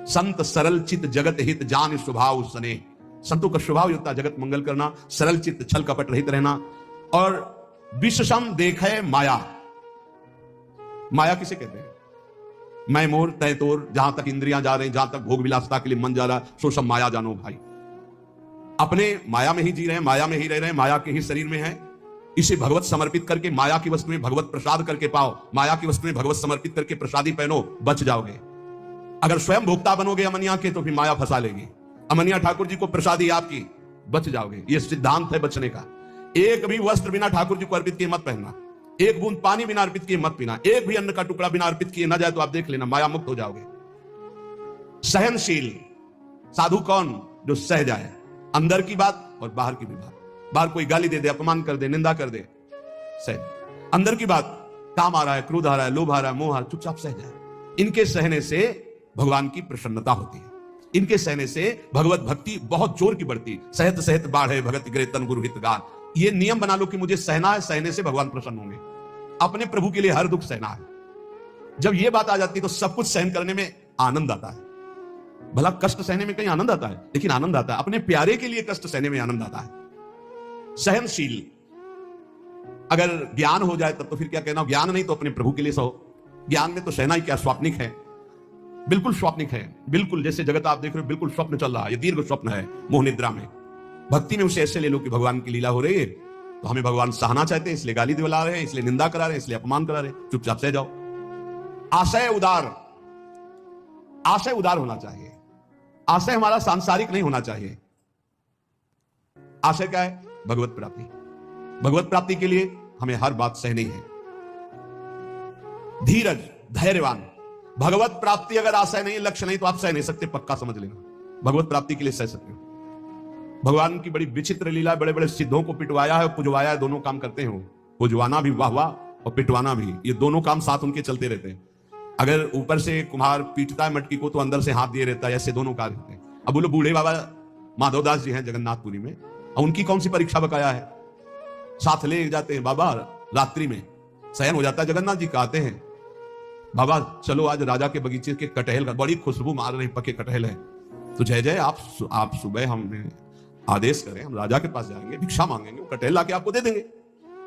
संत सरल चित जगत हित जान स्वभाव सने। संतों का स्वभाव होता है जगत मंगल करना, सरल चित्त, छल कपट रहित रहना। और विषम देखे माया, माया किसे कहते हैं? मैं मोर तय तोर, जहां तक इंद्रियां जा रही, जहां तक भोग विलासता के लिए मन जा रहा, सो सब माया जानो भाई। अपने माया में ही जी रहे हैं, माया में ही रह रहे हैं, माया के ही शरीर में है। इसे भगवत समर्पित करके माया की वस्तु में भगवत प्रसाद करके पाओ, माया की वस्तु में भगवत समर्पित करके प्रसादी पहनो, बच जाओगे। अगर स्वयं भोक्ता बनोगे अमनिया के तो फिर माया फंसा लेगी। अमनिया ठाकुर जी को प्रसादी आपकी, बच जाओगे। यह सिद्धांत है बचने का। एक भी वस्त्र बिना ठाकुर जी को अर्पित किए मत पहनना, एक बूंद पानी बिना अर्पित किए मत पीना, एक भी अन्न का टुकड़ा बिना अर्पित किए ना जाए तो आप देख लेना माया मुक्त हो जाओगे। सहनशील साधु कौन? जो सह जाए, अंदर की बात और बाहर की भी बात। बाहर कोई गाली दे दे, अपमान कर दे, निंदा कर दे, सह। अंदर की बात, काम आ रहा है, क्रोध आ रहा है, लोभ आ रहा है, मोह आ रहा है, चुपचाप सह जाए। इनके सहने से भगवान की प्रसन्नता होती है। इनके सहने से भगवत भक्ति बहुत जोर की बढ़ती। सहत सहत बाढ़े भगत गिरे तन गुरु हित गान। ये नियम बना लो कि मुझे सहना है, सहने से भगवान प्रसन्न होंगे। अपने प्रभु के लिए हर दुख सहना है। जब ये बात आ जाती है तो सब कुछ सहन करने में आनंद आता है। भला कष्ट सहने में कहीं आनंद आता है? लेकिन आनंद आता है अपने प्यारे के लिए कष्ट सहने में आनंद आता है। सहनशील, अगर ज्ञान हो जाए तब तो फिर क्या कहना, ज्ञान नहीं तो अपने प्रभु के लिए सहो। ज्ञान में तो सहना ही क्या स्वाप्निक है, बिल्कुल स्वाप्निक है। बिल्कुल जैसे जगत आप देख रहे हो, बिल्कुल स्वप्न चल रहा है, ये दीर्घ स्वप्न है मोह निद्रा में। भक्ति में उसे ऐसे ले लो कि भगवान की लीला हो रही है, तो हमें भगवान सहना चाहते हैं, इसलिए गाली दिला रहे हैं, इसलिए निंदा करा रहे हैं, इसलिए अपमान करा रहे हैं, चुपचाप सह जाओ। आशय उदार, आशय उदार होना चाहिए। आशय हमारा सांसारिक नहीं होना चाहिए। आशय क्या है? भगवत प्राप्ति। भगवत प्राप्ति के लिए हमें हर बात सहनी है। धीरज, धैर्यवान। भगवत प्राप्ति अगर आशय नहीं, लक्ष्य नहीं, तो आप सह नहीं सकते, पक्का समझ लेना। भगवत प्राप्ति के लिए सह सकते हो। भगवान की बड़ी विचित्र लीला, बड़े बड़े सिद्धों को पिटवाया है और पुजवाया है, दोनों काम करते हैं। पुजवाना भी वाह वाह और पिटवाना भी, ये दोनों काम साथ उनके चलते रहते हैं। अगर ऊपर से कुम्हार पीटता है मटकी को तो अंदर से हाथ दिए रहता है, ऐसे दोनों कार्य होते हैं। अब बोलो बूढ़े बाबा माधवदास जी हैं जगन्नाथपुरी में, उनकी कौन सी परीक्षा बकाया है? साथ ले जाते हैं बाबा, रात्रि में शयन हो जाता है जगन्नाथ जी का, आते हैं बाबा चलो आज राजा के बगीचे के कटहल का, बड़ी खुशबू मार रही पके कटहल है, तो जय जय आप सुबह हमें आदेश करें, हम राजा के पास जाएंगे, भिक्षा मांगेंगे, वो कटहल लाके आपको दे देंगे।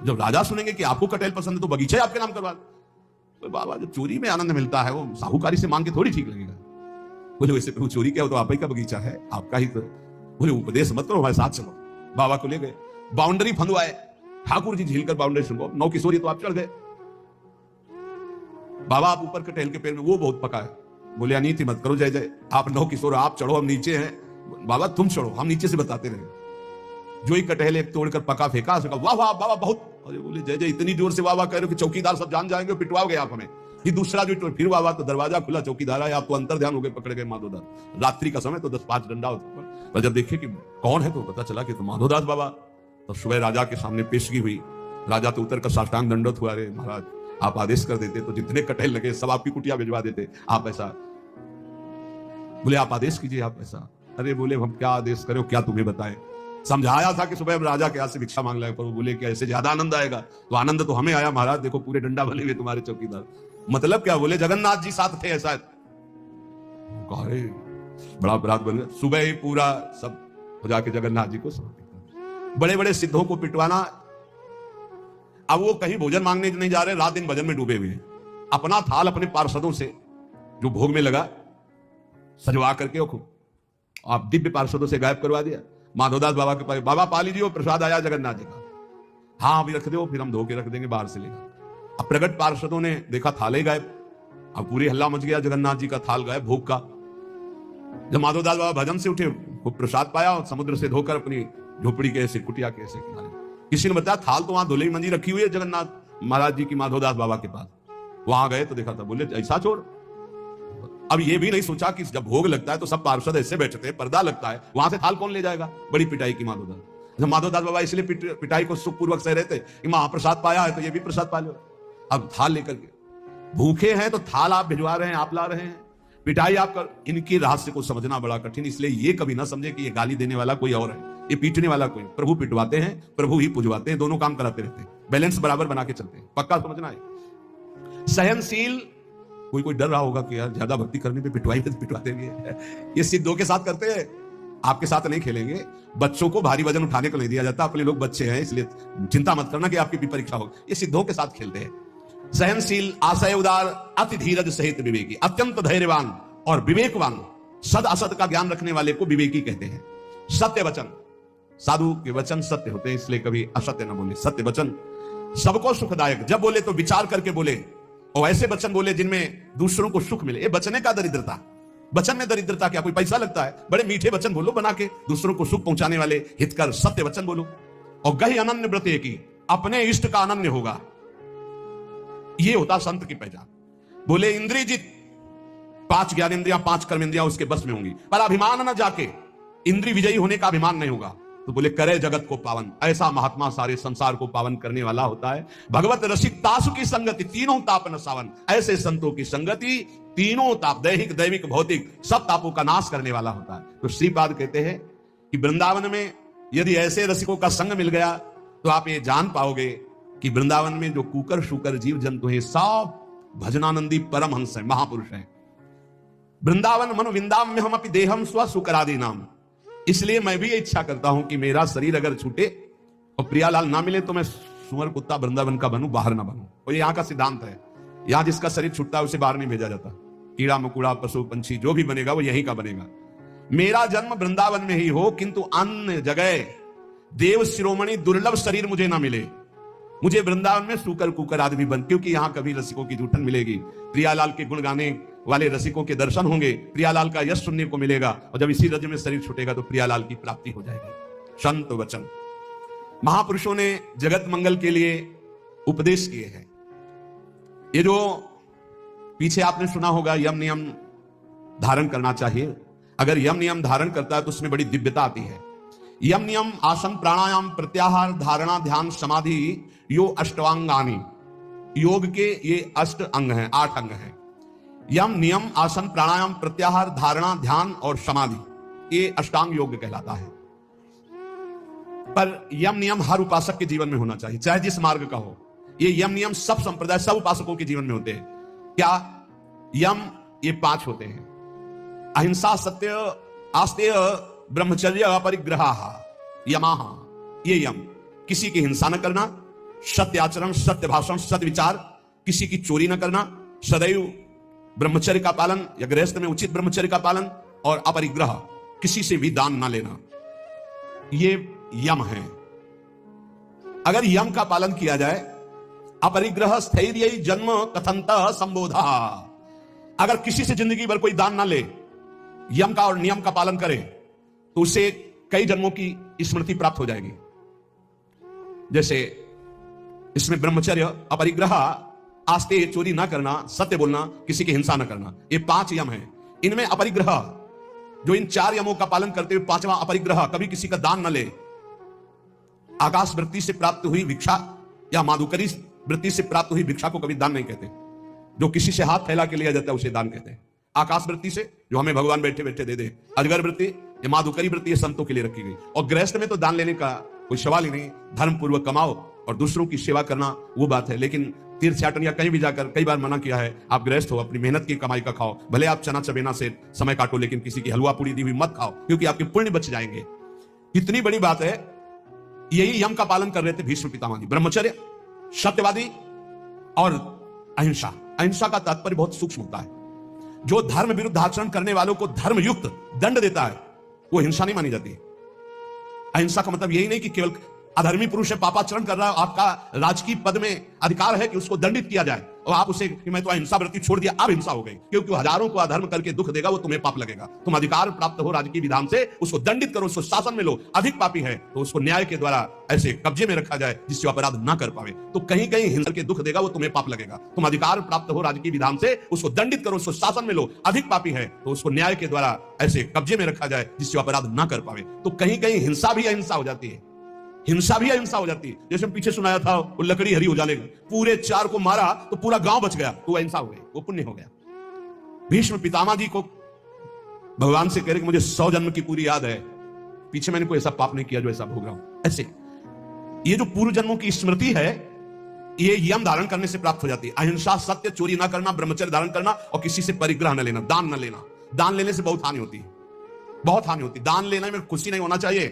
जब राजा सुनेंगे कि आपको कटहल पसंद है तो बगीचा आपके नाम करवा। तो बाबा जो चोरी में आनंद मिलता है वो साहूकारी से मांग के थोड़ी ठीक लगेगा। बोले वैसे प्रभु चोरी क्या हो तो आप ही का बगीचा है, आपका ही। तो बोले उपदेश मत करो, हमारे साथ चलो। बाबा को ले गए, बाउंड्री फंदवाए, ठाकुर जी झील कर बाउंड्री सुनो, 9 किशोरी तो आप चढ़ गए। बाबा आप ऊपर कटहल के पेड़ में, वो बहुत पका है। बोले अनीति मत करो, जय जय आप 9 किशोर आप चढ़ो, हम नीचे हैं। बाबा तुम चढ़ो, हम नीचे से बताते रहे। जो ही कटहल एक तोड़कर पका फेंका, वाह वाह बाबा बहुत। अरे बोले जय जय इतनी जोर से वाह वाह कह रहे हो कि चौकीदार सब जान जाएंगे, पिटवाओगे आप हमें। फिर दूसरा जो फिर वाह वाह, तो दरवाजा खुला, चौकीदार आया, आप तो अंतर ध्यान हो गए, पकड़ गए माधोदास। रात्रि का समय तो 10-5 डंडा होता, पर जब देखे कि कौन है तो पता चला कि तो माधोदास बाबा। तो सुबह राजा के सामने पेशगी हुई। राजा तो उतर कर साष्टांग दंडवत हुआ, अरे महाराज आप आदेश कर देते तो जितने कटहल लगे सब आपकी कुटिया भिजवा देते, आप ऐसा। बोले आप आदेश कीजिए, आप ऐसा। अरे बोले हम क्या आदेश करें, क्या तुम्हें बताएं। समझाया था कि सुबह राजा के हाथ से भिक्षा मांग लाए, पर वो बोले कि ऐसे ज्यादा आनंद आएगा। तो आनंद तो हमें आया महाराज, देखो पूरे डंडा बने हुए तुम्हारे चौकीदार। मतलब क्या? बोले जगन्नाथ जी साथ थे ऐसा। अरे बड़ा अपराध बन गया। सुबह ही पूरा सब जाके जगन्नाथ जी को समर्पित कर। बड़े बड़े सिद्धों को पिटवाना। अब वो कहीं भोजन मांगने नहीं जा रहे, रात दिन भजन में डूबे हुए हैं। अपना थाल अपने पार्षदों से जो भोग में लगा सजवा करके आप दिव्य पार्षदों से गायब करवा दिया। माधवदास बाबा के पास, बाबा पा लीजिए, प्रसाद आया जगन्नाथ जी का। हाँ अभी रख दो, फिर हम धो के रख देंगे बाहर से लेकर। अब प्रगट पार्षदों ने देखा थाले गायब। अब पूरी हल्ला मच गया, जगन्नाथ जी का थाल गायब भोग का। जब माधवदास बाबा भजन से उठे, वो प्रसाद पाया और समुद्र से धोकर अपनी झोपड़ी के ऐसे कुटिया के ऐसे किनारे किसी ने बताया थाल तो वहां धुलई मंजी रखी हुई है जगन्नाथ महाराज जी की माधोदास बाबा के पास। वहां गए तो देखा था, बोले ऐसा चोर। अब ये भी नहीं सोचा कि जब भोग लगता है तो सब पार्षद ऐसे बैठते हैं, पर्दा लगता है, वहां से थाल कौन ले जाएगा। बड़ी पिटाई की माधोदास। माधोदास बाबा इसलिए पिटाई को सुखपूर्वक सह रहे थे कि महाप्रसाद पाया है तो ये भी प्रसाद पा लो। अब थाल लेकर के भूखे हैं तो थाल आप भिजवा रहे हैं, आप ला रहे हैं, पिटाई आप कर। इनकी रहस्य को समझना बड़ा कठिन, इसलिए ये कभी ना समझे कि ये गाली देने वाला कोई और है, ये पीटने वाला कोई। प्रभु पिटवाते हैं, प्रभु ही पुजवाते हैं, दोनों काम कराते रहते हैं, बैलेंस बराबर बना के चलते हैं। पक्का समझना है। सहनशील, कोई डर रहा होगा कि यार ज्यादा भक्ति करने पे पिटवाते हैं। ये सिद्धों के साथ करते हैं, आपके साथ नहीं खेलेंगे। बच्चों को भारी वजन उठाने को नहीं दिया जाता, अपने लोग बच्चे हैं इसलिए चिंता मत करना कि आपकी भी परीक्षा होगी। ये सिद्धों के साथ खेलते हैं। सहनशील, आशय उदार, अति धीरज सहित विवेकी, अत्यंत धैर्यवान और विवेकवान, सद असद का ज्ञान रखने वाले को विवेकी कहते हैं। सत्य वचन, साधु के वचन सत्य होते हैं, इसलिए कभी असत्य न बोले। सत्य वचन सबको सुखदायक, जब बोले तो विचार करके बोले, और ऐसे वचन बोले जिनमें दूसरों को सुख मिले। ये बचने का दरिद्रता, वचन में दरिद्रता क्या, कोई पैसा लगता है। बड़े मीठे वचन बोलो बना के, दूसरों को सुख पहुंचाने वाले हितकर सत्य वचन बोलो। और गहि अनन्य व्रत की, अपने इष्ट का अनन्य होगा, ये होता संत की पहचान। बोले इंद्रियजित, 5 ज्ञानेंद्रियां 5 कर्मेंद्रियां उसके बस में होंगी, पर अभिमान न जाके, इंद्रिय विजयी होने का अभिमान नहीं होगा। तो बोले करे जगत को पावन, ऐसा महात्मा सारे संसार को पावन करने वाला होता है। भगवत रसिक तासु की संगति, तीनों ताप न सावन, ऐसे संतों की संगति तीनों ताप, दैहिक दैविक भौतिक सब तापों का नाश करने वाला होता है। तो श्रीपाद कहते हैं कि वृंदावन में यदि ऐसे रसिकों का संग मिल गया तो आप ये जान पाओगे कि वृंदावन में जो कुकर शुकर जीव जंतु हैं सब भजनानंदी परमहंस है, महापुरुष है। वृंदावन मनु विंदाम में हम अपनी देहम स्व सुकरादि नाम। इसलिए मैं भी इच्छा करता हूं कि मेरा शरीर अगर छूटे और प्रियालाल ना मिले तो मैं सुअर कुत्ता वृंदावन का बनूं, बाहर ना बनूं। और यहां का सिद्धांत है, यहां जिसका शरीर छूटता है उसे बाहर नहीं भेजा जाता। कीड़ा मकुड़ा पशु पंछी जो भी बनेगा वो यहीं का बनेगा। मेरा जन्म वृंदावन में ही हो, किंतु अन्य जगह देव शिरोमणि दुर्लभ शरीर मुझे ना मिले। मुझे वृंदावन में सूकर कुकर आदमी बन, क्योंकि यहां कभी रसिकों की जूठन मिलेगी, प्रियालाल के गुण गाने वाले रसिकों के दर्शन होंगे, प्रियालाल का यश सुनने को मिलेगा, और जब इसी रज में शरीर छूटेगा तो प्रियालाल की प्राप्ति हो जाएगी। संत वचन, महापुरुषों ने जगत मंगल के लिए उपदेश किए हैं। ये जो पीछे आपने सुना होगा यम नियम धारण करना चाहिए, अगर यम नियम धारण करता है तो उसमें बड़ी दिव्यता आती है। यम नियम आसन प्राणायाम प्रत्याहार धारणा ध्यान समाधि यो अष्टांगानी, योग के ये 8 अंग हैं, 8 अंग हैं। यम नियम आसन प्राणायाम प्रत्याहार धारणा ध्यान और समाधि, ये अष्टांग योग कहलाता है। पर यम नियम हर उपासक के जीवन में होना चाहिए, चाहे जिस मार्ग का हो। ये यम नियम सब संप्रदाय सब उपासकों के जीवन में होते हैं। क्या यम? ये 5 होते हैं। अहिंसा सत्य आस्तेय ब्रह्मचर्य अपरिग्रह यमाह, ये यम। किसी की हिंसा न करना, सत्य आचरण, सत्य भाषण, सत्य विचार, किसी की चोरी न करना, सदैव ब्रह्मचर्य का पालन या गृहस्थ में उचित ब्रह्मचर्य का पालन, और अपरिग्रह, किसी से भी दान ना लेना, ये यम है। अगर यम का पालन किया जाए, अपरिग्रह स्थैर्य जन्म कथंतः संबोधा, अगर किसी से जिंदगी भर कोई दान ना ले, यम का और नियम का पालन करे, तो उसे कई जन्मों की स्मृति प्राप्त हो जाएगी। जैसे इसमें ब्रह्मचर्य, अपरिग्रह, आस्ते, चोरी ना करना, सत्य बोलना, किसी की हिंसा ना करना, ये 5 यम हैं। इनमें अपरिग्रह, जो इन 4 यमों का पालन करते हुए 5वां अपरिग्रह, कभी किसी का दान न ले, आकाश वृत्ति से प्राप्त हुई भिक्षा या माधुकरी वृत्ति से प्राप्त हुई भिक्षा को कभी दान नहीं कहते। जो किसी से हाथ फैला के लिया जाता है उसे दान कहते हैं। आकाश वृत्ति से जो हमें भगवान बैठे बैठे दे दे, अजगर वृत्ति, ये माधुकरी वृत्ति, ये संतों के लिए रखी गई। और गृहस्थ में तो दान लेने का कोई सवाल ही नहीं, धर्म पूर्वक कमाओ और दूसरों की सेवा करना वो बात है। लेकिन तीर्थयाटन या कहीं भी जाकर कई बार मना किया है, आप गृहस्थ हो, अपनी मेहनत की कमाई का खाओ, भले आप चना चबेना से समय काटो, लेकिन किसी की हलवा पूरी दी हुई मत खाओ, क्योंकि आपके पुण्य बच जाएंगे। कितनी बड़ी बात है। यही यम का पालन कर रहे थे भीष्म पितामह जी। ब्रह्मचर्य, सत्यवादी और अहिंसा। अहिंसा का तात्पर्य बहुत सूक्ष्म होता है। जो धर्म विरुद्ध आचरण करने वालों को धर्मयुक्त दंड देता है वो हिंसा नहीं मानी जाती। अहिंसा का मतलब यही नहीं कि केवल अधर्मी पुरुष है, पापाचरण कर रहा है, आपका राजकीय पद में अधिकार है कि उसको दंडित किया जाए। और आप उसे कि मैं तो अहिंसा वृत्ति छोड़ दिया, अब हिंसा हो गई, क्योंकि हजारों को अधर्म करके दुख देगा वो तुम्हें पाप लगेगा। तुम अधिकार प्राप्त हो राजकीय विधान से, उसको दंडित करो, उसको शासन में लो। अधिक पापी है तो उसको न्याय के द्वारा ऐसे कब्जे में रखा जाए जिससे अपराध ना कर पावे। तो कहीं कहीं हिंसा के दुख देगा वो तुम्हें पाप लगेगा। तुम अधिकार प्राप्त हो राजकीय विधान से, उसको दंडित करो, उसको शासन में लो। अधिक पापी है तो उसको न्याय के द्वारा ऐसे कब्जे में रखा जाए जिससे अपराध ना कर पावे। तो कहीं कहीं हिंसा भी अहिंसा हो जाती है, हिंसा भी अहिंसा हो जाती है। जैसे पीछे सुनाया था वो लकड़ी हरी उजाले, पूरे 4 को मारा तो पूरा गांव बच गया, तो अहिंसा हो गई, वो पुण्य हो गया। भीष्म पितामह जी को भगवान से कह रहे कि मुझे 100 जन्म की पूरी याद है, पीछे मैंने कोई ऐसा पाप नहीं किया जो ऐसा भोग रहा हूं। ऐसे ये जो पूर्व जन्मों की स्मृति है, ये यम धारण करने से प्राप्त हो जाती है। अहिंसा, सत्य, चोरी ना करना, ब्रह्मचर्य धारण करना और किसी से परिग्रह न लेना, दान न लेना। दान लेने से बहुत हानि होती है, बहुत हानि होती है। दान लेने में खुशी नहीं होना चाहिए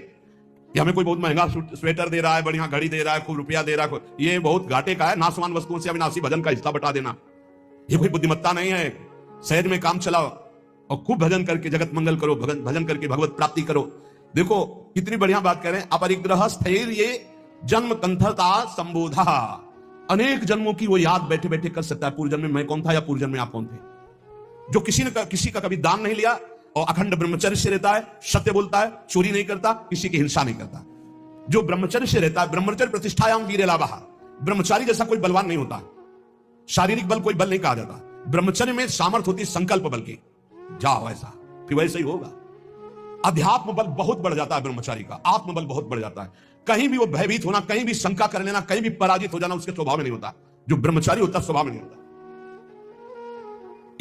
कि हमें कोई बहुत महंगा स्वेटर दे रहा है, बढ़िया घड़ी दे रहा है, खूब रुपया दे रहा है, ये बहुत घाटे का है। नासवान वस्तुओं से अविनाशी भजन का हिस्सा बटा देना, ये कोई बुद्धिमत्ता नहीं है। सहज में काम चलाओ और खूब भजन करके जगत मंगल करो, भजन करके भगवत प्राप्ति करो। देखो कितनी बढ़िया बात कह रहे हैं। अपरिग्रह स्थैर्य ये जन्म कंठता संबोधा, अनेक जन्मों की वो याद बैठे बैठे कर सकता है। पूर्व जन्म में मैं कौन था या पूर्व जन्म में आप कौन थे। जो किसी का कभी दान नहीं लिया और अखंड ब्रह्मचर्य से रहता है, सत्य बोलता है, चोरी नहीं करता, किसी की हिंसा नहीं करता, जो ब्रह्मचर्य से रहता है, ब्रह्मचर्य प्रतिष्ठायाम वीरेलावः, ब्रह्मचारी जैसा कोई बलवान नहीं होता। शारीरिक बल कोई बल नहीं कहा जाता, ब्रह्मचर्य में सामर्थ्य होती संकल्प बल की। जाओ ऐसा, फिर वैसे ही होगा। अध्यात्म बल बहुत बढ़ जाता है ब्रह्मचारी का, आत्मबल बहुत बढ़ जाता है। कहीं भी वो भयभीत होना, कहीं भी शंका कर लेना, कहीं भी पराजित हो जाना उसके स्वभाव में नहीं होता। जो ब्रह्मचारी होता स्वभाव में नहीं होता।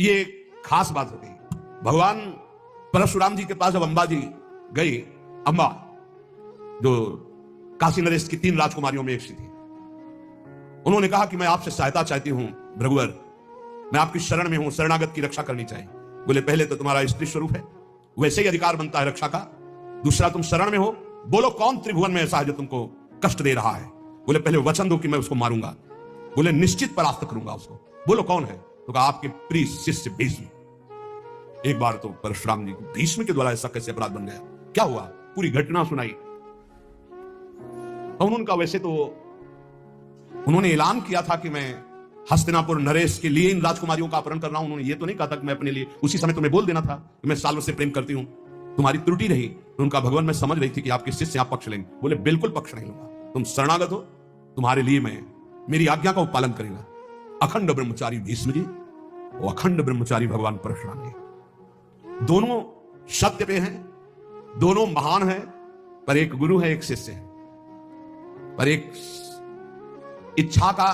ये खास बात होती है। भगवान परशुराम जी के पास जब अंबा जी गई, अंबा जो काशी नरेश की 3 राजकुमारियों में एक सी थी, उन्होंने कहा कि मैं आपसे सहायता चाहती हूं भृगुवर, मैं आपकी शरण में हूं, शरणागत की रक्षा करनी चाहिए। बोले पहले तो तुम्हारा स्त्री स्वरूप है, वैसे ही अधिकार बनता है रक्षा का। दूसरा तुम शरण में हो, बोलो कौन त्रिभुवन में ऐसा है जो तुमको कष्ट दे रहा है। बोले पहले वचन दो कि मैं उसको मारूंगा। बोले निश्चित परास्त करूंगा उसको। बोलो कौन है, तो कहा आपके प्रिय शिष्य भीष्म। एक बार तो परशुराम जी भीष्म के द्वारा ऐसा कैसे अपराध बन गया, क्या हुआ, पूरी घटना सुनाई। तो उन्होंने कहा वैसे तो उन्होंने ऐलान किया था कि मैं हस्तिनापुर नरेश के लिए इन राजकुमारियों का अपहरण कर रहा हूं। उन्होंने ये तो नहीं कहा था कि मैं अपने लिए, उसी समय तुम्हें बोल देना था कि मैं सालों से प्रेम करती हूं, तुम्हारी त्रुटि रही। तो उनका भगवान मैं समझ रही थी कि आपके शिष्य आप पक्ष लेंगे। बोले बिल्कुल पक्ष नहीं लूंगा, तुम शरणागत हो, तुम्हारे लिए मैं मेरी आज्ञा का पालन करेगा। अखंड ब्रह्मचारी भीष्म जी और अखंड ब्रह्मचारी भगवान परशुराम जी, दोनों सत्य पे हैं, दोनों महान हैं, पर एक गुरु है एक शिष्य है। पर एक इच्छा का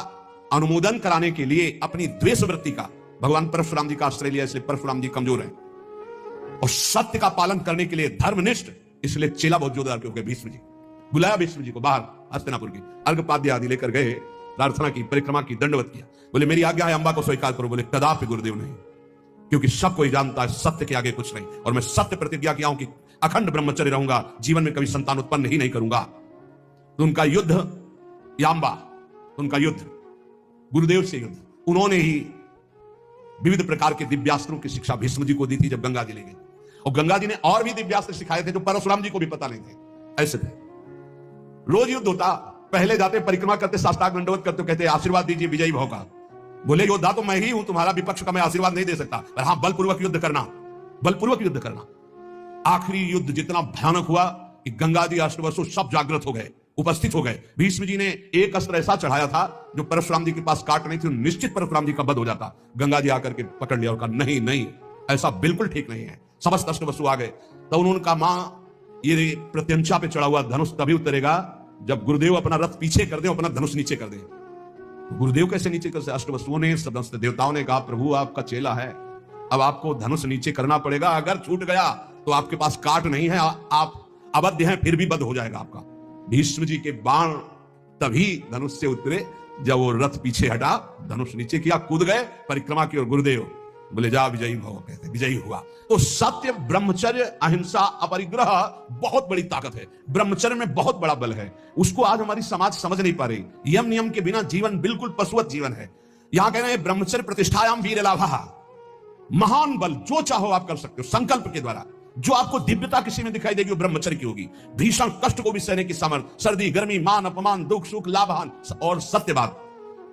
अनुमोदन कराने के लिए अपनी द्वेष वृत्ति का भगवान परशुराम जी का आश्रय लिया, इसलिए परशुराम जी कमजोर हैं। और सत्य का पालन करने के लिए धर्मनिष्ठ, इसलिए चेला बहुत जोरदार के हो गए। भीष्म जी बुलाया भीष्म जी को बाहर हस्तिनापुर की, अर्घपाद्य आदि लेकर गए, प्रार्थना की, परिक्रमा की, दंडवत किया। बोले मेरी आज्ञा है, अंबा को स्वीकार करो। बोले कदापि गुरुदेव नहीं, क्योंकि सब कोई जानता है सत्य के आगे कुछ नहीं, और मैं सत्य प्रतिज्ञा किया हूं कि अखंड ब्रह्मचर्य रहूंगा, जीवन में कभी संतान उत्पन्न ही नहीं करूंगा। तो उनका युद्ध यांबा, उनका युद्ध गुरुदेव से युद्ध, उन्होंने ही विविध प्रकार के दिव्यास्त्रों की शिक्षा भीष्म जी को दी थी जब गंगा जी ले गए। और गंगा जी ने और भी दिव्यास्त्र सिखाए थे जो परशुराम जी को भी पता नहीं थे। ऐसे थे, रोज युद्ध होता, पहले जाते परिक्रमा करते, साष्टांग दंडवत करते, कहते आशीर्वाद दीजिए विजयी भव का। बोले योद्धा तो मैं ही हूं, तुम्हारा विपक्ष का मैं आशीर्वाद नहीं दे सकता, पर हां बलपूर्वक युद्ध करना, बलपूर्वक युद्ध करना। आखिरी युद्ध जितना भयानक हुआ कि गंगा जी अष्टवसु सब जागृत हो गए, उपस्थित हो गए। भीष्म जी ने एक अस्त्र ऐसा चढ़ाया था जो परशुराम जी के पास काट नहीं थी, निश्चित परशुराम जी का वध हो जाता। गंगा जी आकर के पकड़ लिया और कहा नहीं नहीं, ऐसा बिल्कुल ठीक नहीं है। समस्त अष्टवसु आ गए। तो उन्होंने कहा मां, ये प्रत्यंचा पे चढ़ा हुआ धनुष तभी उतरेगा जब गुरुदेव अपना रथ पीछे कर दे, अपना धनुष नीचे कर दे। गुरुदेव कैसे नीचे कर सकते? अष्टवसुओं ने, समस्त देवताओं ने कहा प्रभु आपका चेला है, अब आपको धनुष नीचे करना पड़ेगा। अगर छूट गया तो आपके पास काट नहीं है, आप अबद्ध हैं, फिर भी बध हो जाएगा आपका। भीष्म जी के बाण तभी धनुष से उतरे जब वो रथ पीछे हटा, धनुष नीचे किया, कूद गए, परिक्रमा की, और गुरुदेव बोले जा विजयी भव, कहते विजयी हुआ। तो सत्य, ब्रह्मचर्य, अहिंसा, अपरिग्रह बहुत बड़ी ताकत है। ब्रह्मचर्य में बहुत बड़ा बल है, उसको आज हमारी समाज समझ नहीं पा रही। यम नियम के बिना जीवन बिल्कुल पशुवत जीवन है। यहां कह रहे हैं ब्रह्मचर्य प्रतिष्ठायाम वीरलाभः, महान बल, जो चाहो आप कर सकते हो संकल्प के द्वारा। जो आपको दिव्यता किसी में दिखाई देगी वो ब्रह्मचर्य की होगी। भीषण कष्ट को भी सहने की सामर्थ्य, सर्दी गर्मी, मान अपमान, दुख सुख, लाभ हानि और सत्यवाद।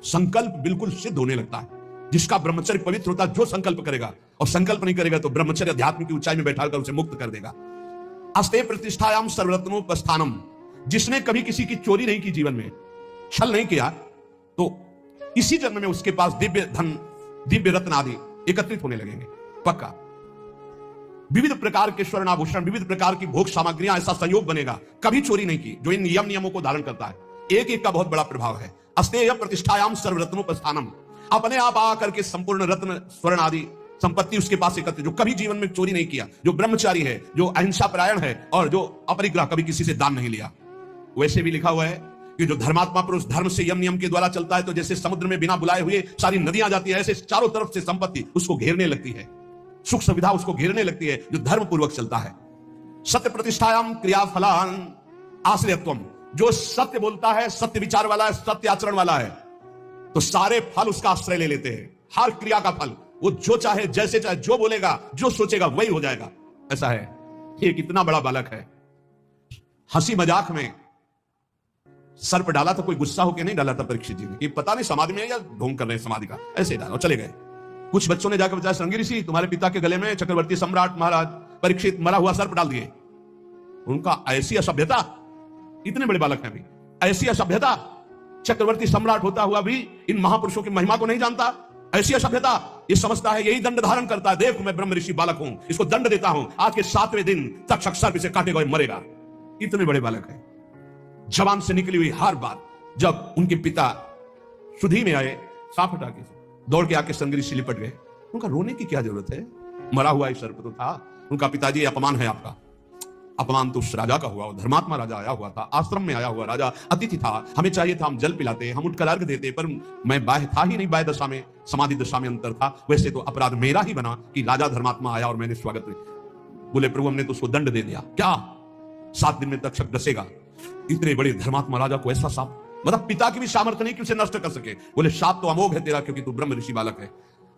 संकल्प बिल्कुल सिद्ध होने लगता है। जिसका ब्रह्मचर्य पवित्र होता है, जो संकल्प करेगा, और संकल्प नहीं करेगा तो ब्रह्मचर्य अध्यात्म की ऊंचाई में बैठाकर उसे मुक्त कर देगा। अस्ते प्रतिष्ठायाम सर्वरत्नोपस्थानम, जिसने कभी किसी की चोरी नहीं की, जीवन में छल नहीं किया, तो इसी जन्म में उसके पास दिव्य धन, दिव्य रत्न आदि एकत्रित होने लगेंगे पक्का। विविध प्रकार के स्वर्ण आभूषण, विविध प्रकार की भोग सामग्रियां, ऐसा संयोग बनेगा। कभी चोरी नहीं की, जो इन नियमों को धारण करता है। एक एक का बहुत बड़ा प्रभाव है। अस्तेय प्रतिष्ठायाम सर्वरत्नोपस्थानम, अपने आप आकर के संपूर्ण रत्न स्वर्ण आदि संपत्ति उसके पास एकत्रित, जो कभी जीवन में चोरी नहीं किया, जो ब्रह्मचारी है, जो अहिंसा परायण है, और जो अपरिग्रह, कभी किसी से दान नहीं लिया। वैसे भी लिखा हुआ है कि जो धर्मात्मा पुरुष धर्म से यम नियम के द्वारा चलता है, तो जैसे समुद्र में बिना बुलाए हुए सारी नदियां जाती है, ऐसे चारों तरफ से संपत्ति उसको घेरने लगती है, सुख सुविधा उसको घेरने लगती है, जो धर्म पूर्वक चलता है। सत्य प्रतिष्ठायाम क्रियाफलान आश्रयत्वम, जो सत्य बोलता है, सत्य विचार वाला है, सत्य आचरण वाला है, तो सारे फल उसका आश्रय ले लेते हैं। हर क्रिया का फल वो जो चाहे, जैसे चाहे, जो बोलेगा, जो सोचेगा वही हो जाएगा। ऐसा है। ये कितना बड़ा बालक है। हंसी मजाक में सर पर डाला था, कोई गुस्सा होकर नहीं डाला था परीक्षित जी ने कि पता नहीं समाधि में या ढोंग कर रहे हैं समाधि का, ऐसे डाला और चले गए। कुछ बच्चों ने जाकर बताया, श्रृंगी ऋषि तुम्हारे पिता के गले में चक्रवर्ती सम्राट महाराज परीक्षित मरा हुआ सर्प डाल दिए। उनका ऐसी असभ्यता, इतने बड़े बालक हैं अभी, ऐसी असभ्यता, चक्रवर्ती सम्राट होता हुआ भी इन महापुरुषों की महिमा को नहीं जानता, ऐसी असभ्यता। ये समझता है यही दंड धारण करता है, देखो मैं ब्रह्म ऋषि बालक हूं, इसको दंड देता हूं, आज के 7वें दिन तक सर्प इसे काटेगा, मरेगा। इतने बड़े बालक है। जवान से निकली हुई हर बात, जब उनके पिता सुधी में आए, सांप हटा के दौड़ के आके श्रृंगी ऋषि लिपट गए। उनका रोने की क्या जरूरत है, मरा हुआ ही सर्प तो था। उनका पिताजी, अपमान है आपका। अपमान तो उस राजा का हुआ, धर्मात्मा राजा आया हुआ था, आश्रम में आया हुआ राजा अतिथि था, हमें चाहिए था हम जल पिलाते, हम उठकर अर्घ देते, पर मैं बाह्य था ही नहीं, बाह्य दशा में, समाधि दशा में अंतर था। वैसे तो अपराध मेरा ही बना कि राजा धर्मात्मा आया और मैंने स्वागत किया। बोले प्रभु हमने तो उसको दंड दे दिया, क्या 7 दिन में तक्षक डसेगा। इतने बड़े धर्मात्मा राजा को ऐसा साप, मतलब पिता की भी सामर्थ्य नहीं कि उसे नष्ट कर सके। बोले साप तो अमोघ है तेरा, क्योंकि तू ब्रह्म ऋषि बालक है।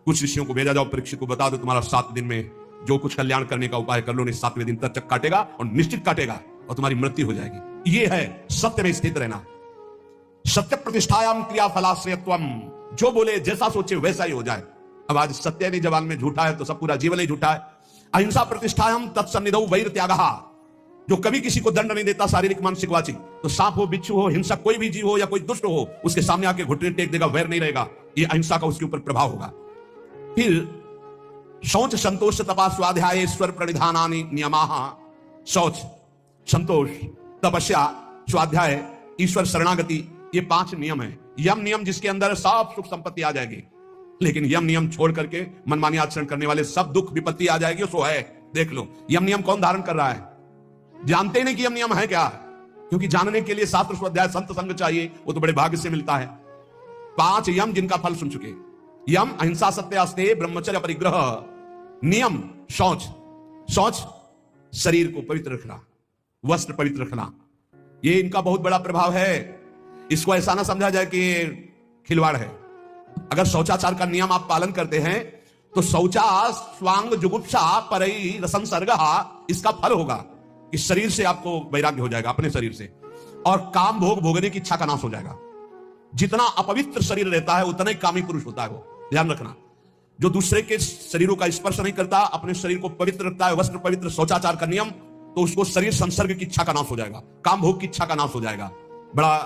कुछ ऋषियों को भेजा, जाओ परीक्षित को बता दो तुम्हारा 7 दिन में जो कुछ कल्याण करने का उपाय कर लो, नहीं 7वें दिन तक काटेगा और निश्चित काटेगा और तुम्हारी मृत्यु हो जाएगी। ये है सत्य में स्थित रहना। सत्य प्रतिष्ठायाम क्रिया फलाश्रयत्वम, जो बोले, जैसा सोचे वैसा ही हो जाए। अब आज सत्य नहीं जबान में झूठा है तो सब पूरा जीवन ही झूठा है। अहिंसा प्रतिष्ठायाम तत्सन्निधौ वैर त्यागः, जो कभी किसी को दंड नहीं देता, शारीरिक मानसिक वाचिक, तो सांप हो, बिच्छू हो, हिंसक कोई भी जीव हो या कोई दुष्ट हो, उसके सामने आके घुटने टेक देगा, वैर नहीं रहेगा। ये अहिंसा का उसके ऊपर प्रभाव होगा। फिर शौच संतोष तपा स्वाध्याय ईश्वर प्रणिधानानि नियमाः, शौच, संतोष, तपस्या, स्वाध्याय, ईश्वर शरणागति, ये 5 नियम है। यम नियम जिसके अंदर सब सुख संपत्ति आ जाएगी, लेकिन यम नियम छोड़ करके मनमानी आचरण करने वाले सब दुख विपत्ति आ जाएगी। सो है, देख लो यम नियम कौन धारण कर रहा है, जानते ही नहीं कि यम नियम है क्या, क्योंकि जानने के लिए शास्त्र स्वाध्याय संत संग चाहिए, वो तो बड़े भाग्य से मिलता है। 5 यम जिनका फल सुन चुके, यम अहिंसा सत्य अस्तेय ब्रह्मचर्य परिग्रह, नियम शौच, शौच शरीर को पवित्र रखना, वस्त्र पवित्र रखना, ये इनका बहुत बड़ा प्रभाव है। इसको ऐसा ना समझा जाए कि खिलवाड़ है। अगर शौचाचार का नियम आप पालन करते हैं तो शौचा स्वांग जुगुप्सा परई रसंसर्गः, इसका फल होगा कि शरीर से आपको वैराग्य हो जाएगा, अपने शरीर से, और काम भोग भोगने की इच्छा का नाश हो जाएगा। जितना अपवित्र शरीर रहता है उतना ही कामी पुरुष होता है वो, ध्यान रखना। जो दूसरे के शरीरों का स्पर्श नहीं करता, अपने शरीर को पवित्र रखता है, वस्त्र पवित्र, शौचाचार का नियम, तो उसको शरीर संसर्ग की इच्छा का नाश हो जाएगा, काम भोग की इच्छा का नाश हो जाएगा। बड़ा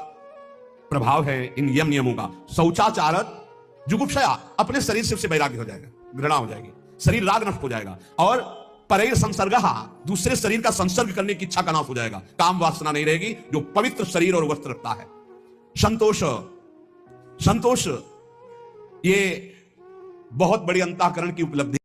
प्रभाव है इन यम नियमों का। शौचाचारत जुगुप्सया, अपने शरीर से उससे वैराग्य हो जाएगा, घृणा हो जाएगी, शरीर राग नष्ट हो जाएगा। और परैर संसर्गः, दूसरे शरीर का संसर्ग करने की इच्छा का नाश हो जाएगा, काम वासना नहीं रहेगी, जो पवित्र शरीर और वस्त्र रखता है। संतोष, संतोष ये बहुत बड़ी अंतःकरण की उपलब्धि।